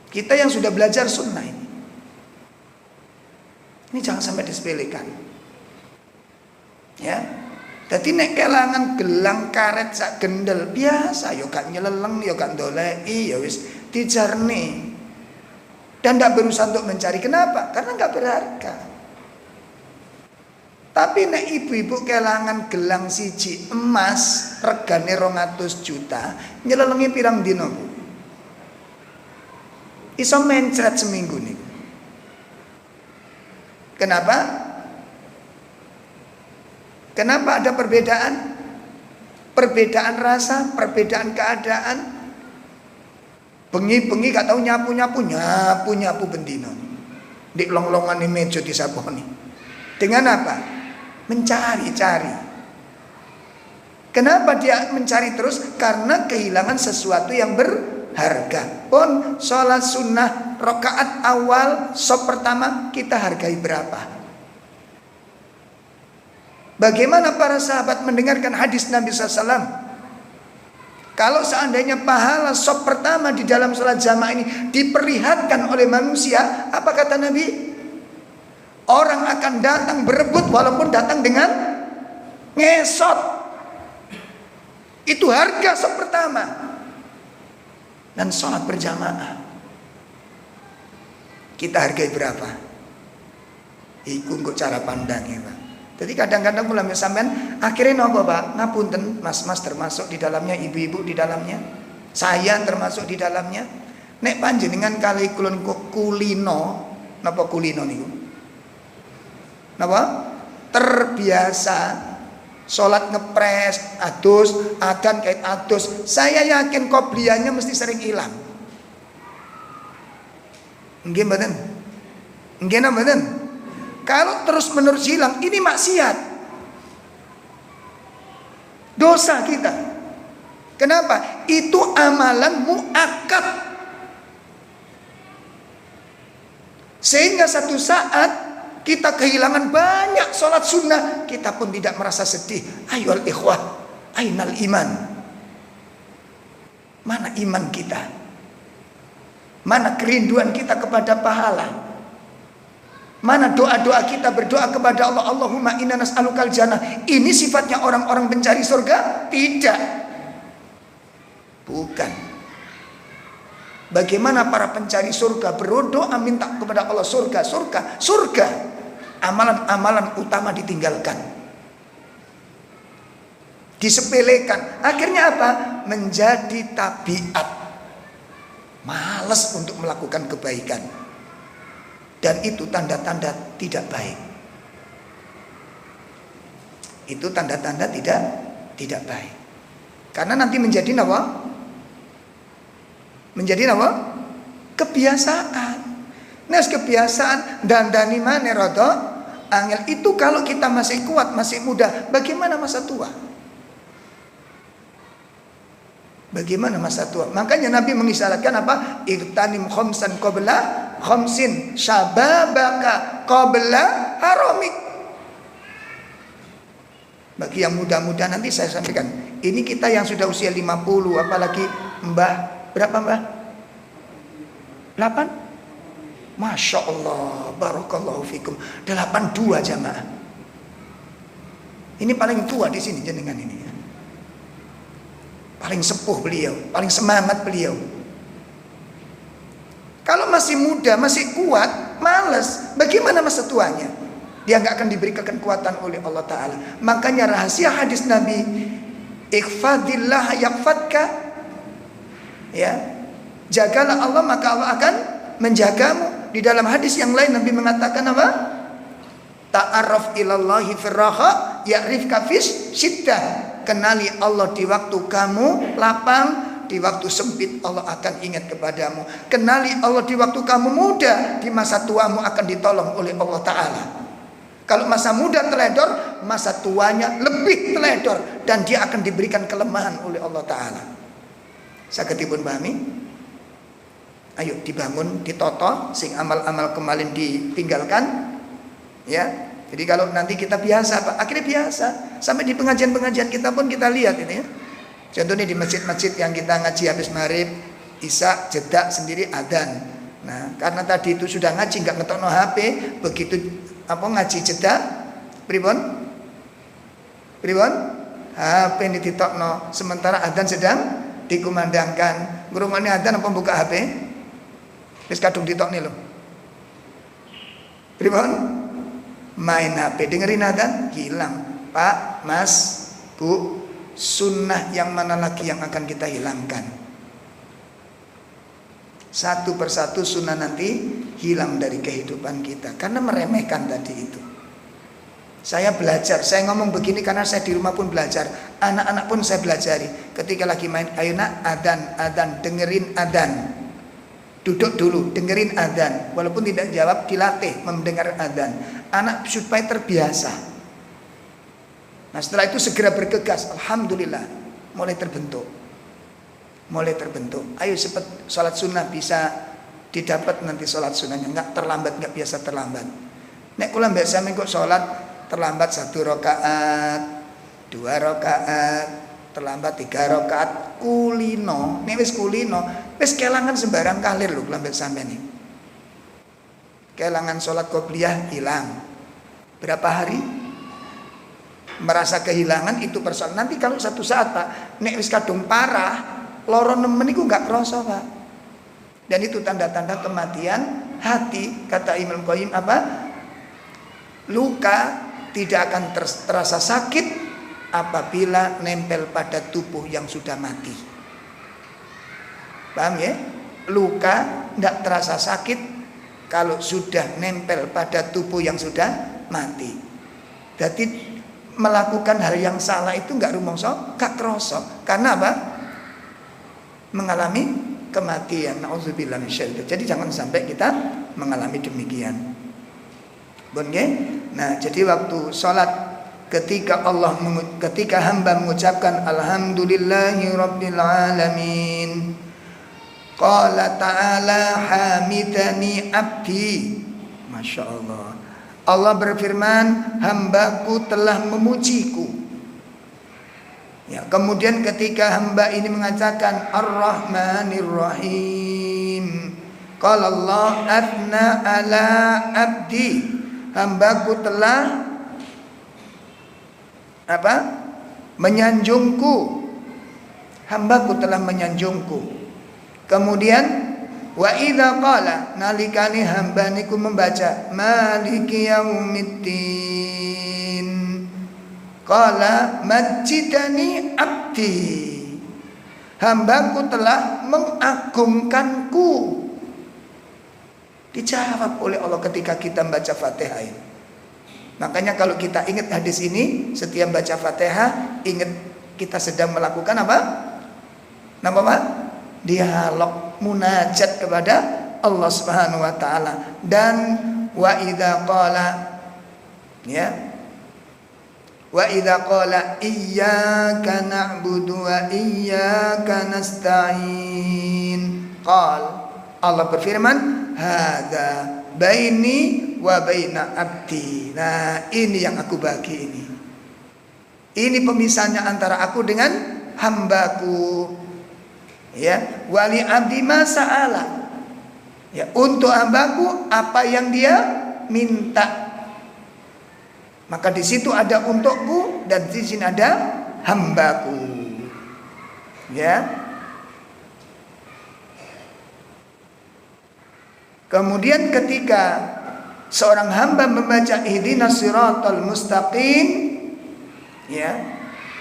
kita yang sudah belajar sunnah ini jangan sampai disepelekan. Ya, jadi nek kelangan gelang karet sak gendel biasa, yo gak nyeleleng, yo gak ndoleki, ya wis dijarne. Dan tidak berusaha untuk mencari. Kenapa? Karena nggak berharga. Tapi nek ibu-ibu kelangan gelang siji emas regane 200 juta, nyelelengi pirang dino, Bu? Iso mencret seminggu nih. Kenapa? Kenapa ada perbedaan? Perbedaan rasa, perbedaan keadaan. Bengi-bengi gak tahu nyapu bendino. Di long-longan meja disaponi. Dengan apa? Mencari-cari. Kenapa dia mencari terus? Karena kehilangan sesuatu yang berharga. Pun sholat sunnah rakaat awal sop pertama kita hargai berapa? Bagaimana para sahabat mendengarkan hadis Nabi SAW? Kalau seandainya pahala sop pertama di dalam sholat jamaah ini diperlihatkan oleh manusia, apa kata Nabi? Orang akan datang berebut walaupun datang dengan ngesot. Itu harga sop pertama. Dan sholat berjamaah kita hargai berapa? Iku kok cara pandangnya, Pak. Jadi kadang-kadang mulai sampean akhirnya nopo, Pak? Ngapunten, mas-mas termasuk di dalamnya, ibu-ibu di dalamnya, saya termasuk di dalamnya. Nek panjenengan kali kulon kulino, napa kulino niku? Napa? Terbiasa sholat ngepres, adus, adan kait adus. Saya yakin qobliyahnya mesti sering hilang. Nggih mboten? Nggih napa mboten? Kalau terus-menerus hilang, ini maksiat. Dosa kita. Kenapa? Itu amalan muakkad. Sehingga satu saat kita kehilangan banyak sholat sunnah, kita pun tidak merasa sedih. Ayoal ikhwah, ainal iman. Mana iman kita? Mana kerinduan kita kepada pahala? Mana doa-doa kita berdoa kepada Allah, Allahumma inna nas'alukal jannah. Ini sifatnya orang-orang pencari surga? Tidak. Bukan. Bagaimana para pencari surga berdoa minta kepada Allah surga, surga, surga. Amalan-amalan utama ditinggalkan, disepelekan. Akhirnya apa? Menjadi tabiat. Malas untuk melakukan kebaikan. Dan itu tanda-tanda tidak baik. Itu tanda-tanda tidak baik. Karena nanti menjadi apa? Menjadi apa? Kebiasaan. Nes kebiasaan dandani maneh rada angel. Itu kalau kita masih kuat, masih muda, bagaimana masa tua? Bagaimana masa tua? Makanya Nabi mengisyaratkan apa? Irtanim khamsan qabla khamsin, syababaka qabla haramik. Bagi yang muda-muda nanti saya sampaikan. Ini kita yang sudah usia 50, apalagi Mbah, berapa Mbah? 8? Masya Allah, barakallahu fikum. 82 jamaah. Ini paling tua di sini jenengan ini. Paling sepuh beliau, paling semangat beliau. Kalau masih muda, masih kuat, malas, bagaimana masa tuanya? Dia nggak akan diberikan kekuatan oleh Allah Ta'ala. Makanya rahasia hadis Nabi, ikhfadillah yakfadka. Ya, jagalah Allah maka Allah akan menjagamu. Di dalam hadis yang lain Nabi mengatakan apa? Ta'arraf ilallahi firraha ya'rifka fis syiddah. Kenali Allah di waktu kamu lapang, di waktu sempit Allah akan ingat kepadamu. Kenali Allah di waktu kamu muda, di masa tuamu akan ditolong oleh Allah Ta'ala. Kalau masa muda teledor, masa tuanya lebih teledor, dan dia akan diberikan kelemahan oleh Allah Ta'ala. Sakitipun pahami? Ayo dibangun, ditoto, sing amal-amal kemarin ditinggalkan. Ya, jadi kalau nanti kita biasa, Pak, akhirnya biasa. Sampai di pengajian-pengajian kita pun kita lihat ini ya. Contohnya di masjid-masjid yang kita ngaji habis maghrib, isya, jeda sendiri adzan. Nah, karena tadi itu sudah ngaji nggak ngetokno HP, begitu ngaji jeda, pripun? HP ini ditokno, sementara adzan sedang dikumandangkan. Ngrungokne adzan apa buka HP? Wis kadung ditokne lho. Pripun? Main HP, dengerin adzan, hilang. Pak, Mas, Bu, sunnah yang mana lagi yang akan kita hilangkan? Satu persatu sunnah nanti hilang dari kehidupan kita karena meremehkan tadi itu. Saya belajar, saya ngomong begini karena saya di rumah pun belajar, anak-anak pun saya belajari. Ketika lagi main, ayo nak, adzan, dengerin adzan. Duduk dulu, dengerin adzan. Walaupun tidak jawab, dilatih mendengar adzan. Anak supaya terbiasa. Nah setelah itu segera bergegas. Alhamdulillah mulai terbentuk. Ayo cepat sholat sunnah, bisa didapat nanti sholat sunnahnya. Enggak terlambat, enggak biasa terlambat. Nek kula biasa mengko sholat terlambat 1 rakaat, 2 rakaat, terlambat 3 rakaat, kulino. Nek wis kulino, wis kelangan sembarang kalir lho kula sampeyan iki. Kelangan sholat qobliyah hilang. Berapa hari? Merasa kehilangan itu persoalan. Nanti kalau satu saat Pak, nek wis kadung parah, loro nemen iku enggak krasa Pak. Dan itu tanda-tanda kematian hati. Kata Imam Qayyim apa? Luka tidak akan terasa sakit apabila nempel pada tubuh yang sudah mati. Paham ya? Luka enggak terasa sakit kalau sudah nempel pada tubuh yang sudah mati. Jadi melakukan hal yang salah itu enggak rumangsa, gak krasa. Karena apa? Mengalami kematian. Nauzubillah minasyaitonir. Jadi jangan sampai kita mengalami demikian. Bon nggih? Nah, jadi waktu salat ketika hamba mengucapkan alhamdulillahirabbil alamin. Qala ta'ala hamidani abdi. Masya Allah. Allah berfirman, hambaku telah memujiku. Ya, kemudian ketika hamba ini mengatakan Ar-Rahmanir Rahim, qala Allah athna ala abdi, hambaku telah apa? Menyanjungku. Hambaku telah menyanjungku. Kemudian wa idza qala, nalikani hamba niku membaca maliki yaumiddin, qala majjidani abdi, hambaku telah mengagungkanku. Dijawab oleh Allah ketika kita membaca Fatihah ini. Makanya kalau kita ingat hadis ini, setiap baca Fatihah ingat kita sedang melakukan apa? Nama apa? Dialog, munajat kepada Allah Subhanahu wa taala. Dan wa idza qala, ya, wa idza qala iyyaka na'budu wa iyyaka nasta'in, Allah berfirman hadza baini wa baina abdi. Nah, ini yang aku bagi ini. Ini pemisahnya antara aku dengan hambaku. Ya, wali abdi ma sa'ala. Ya, untuk hambaku apa yang dia minta. Maka di situ ada untukku dan di sini ada hambaku. Ya. Kemudian ketika seorang hamba membaca ihdinas siratal mustaqim, ya,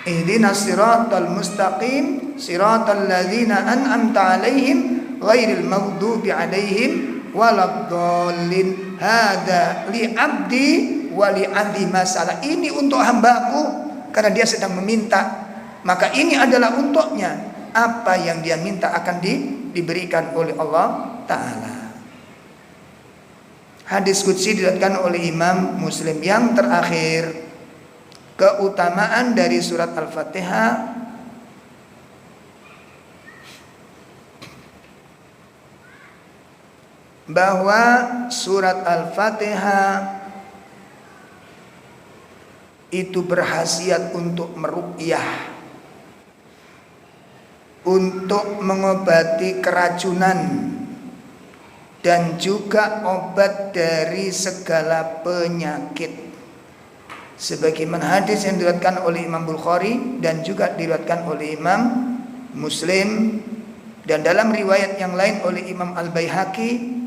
ihdinas siratal mustaqim siratal ladzina an'amta 'alaihim ghairil maghdubi 'alaihim waladdallin hada li abdi wa li adi masalah. Ini untuk hambaku karena dia sedang meminta, maka ini adalah untuknya. Apa yang dia minta akan diberikan oleh Allah Ta'ala. Hadis qudsi diriwayatkan oleh Imam Muslim. Yang terakhir, keutamaan dari surat Al-Fatihah bahwa surat Al-Fatihah itu berkhasiat untuk meruqyah, untuk mengobati keracunan, dan juga obat dari segala penyakit. Sebagaimana hadis yang diriwayatkan oleh Imam Bukhari dan juga diriwayatkan oleh Imam Muslim, dan dalam riwayat yang lain oleh Imam Al-Baihaqi,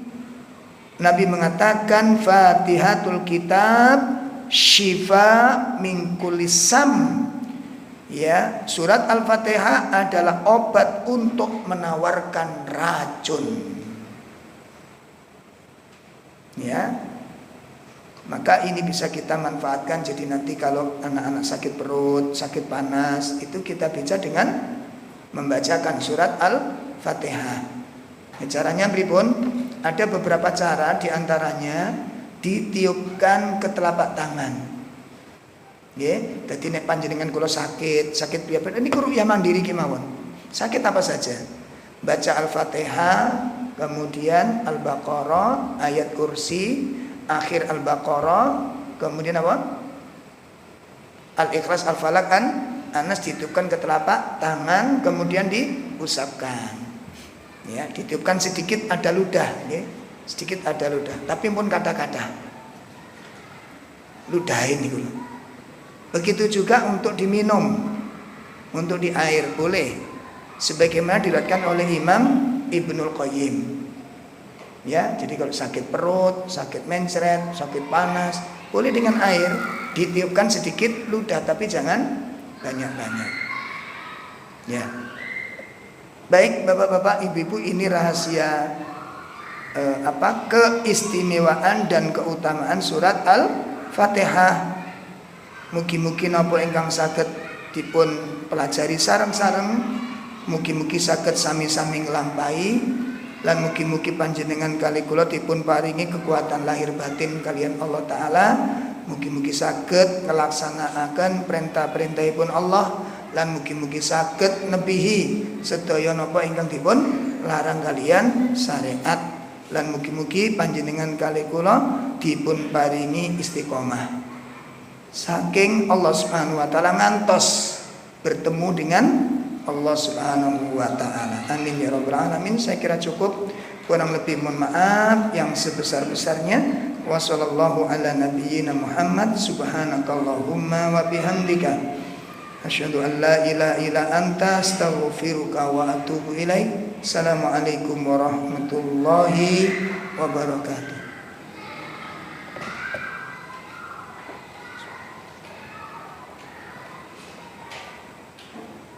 Nabi mengatakan Fatihatul Kitab syifa min kulli sam. Ya, surat Al-Fatihah adalah obat untuk menawarkan racun. Ya. Maka ini bisa kita manfaatkan. Jadi nanti kalau anak-anak sakit perut, sakit panas, itu kita bisa dengan membacakan surat Al-Fatihah. Caranya pripun? Ada beberapa cara, diantaranya ditiupkan ke telapak tangan. Nggih, dadi nek panjenengan kula sakit piye ini ruqyah mandiri kemawon. Sakit apa saja. Baca Al-Fatihah, kemudian Al-Baqarah, ayat kursi, akhir Al-Baqarah, kemudian apa? Al-Ikhlas, Al-Falaq, An-Nas ditiupkan ke telapak tangan, kemudian diusapkan. Ya, ditiupkan sedikit ada ludah, ya. Sedikit ada ludah, tapi pun kata-kata ludah ini dulu. Begitu juga untuk diminum, untuk di air boleh, sebagaimana diriwayatkan oleh Imam Ibnul Qayyim. Ya, jadi kalau sakit perut, sakit mencret, sakit panas, boleh dengan air ditiupkan sedikit ludah, tapi jangan banyak-banyak. Ya. Baik Bapak-bapak, Ibu-ibu, ini rahasia keistimewaan dan keutamaan surat Al-Fatihah. Mugi-mugi napa ingkang saged dipun pelajari sareng-sareng, mugi-mugi saged sami-sami nglampahi, lan mugi-mugi panjenengan kali kula dipun paringi kekuatan lahir batin kalian Allah Ta'ala. Mugi-mugi saged ngelaksanakaken perintah-perintahipun Allah, lan mugi-mugi saged nebihi sedaya napa ingkang dipun larang kalian syariat, lan mugi-mugi panjenengan kali kula dipun paringi istiqomah saking Allah Subhanahu wa taala ngantos bertemu dengan Allah Subhanahu wa taala. Amin ya rabbal alamin. Saya kira cukup, kurang lebih mohon maaf yang sebesar-besarnya. Wa sallallahu ala nabiyyina Muhammad, subhanakallahumma wa bihamdika asyhadu an la ilaha illa anta astaghfiruka wa atubu ilaik. Assalamualaikum warahmatullahi wabarakatuh.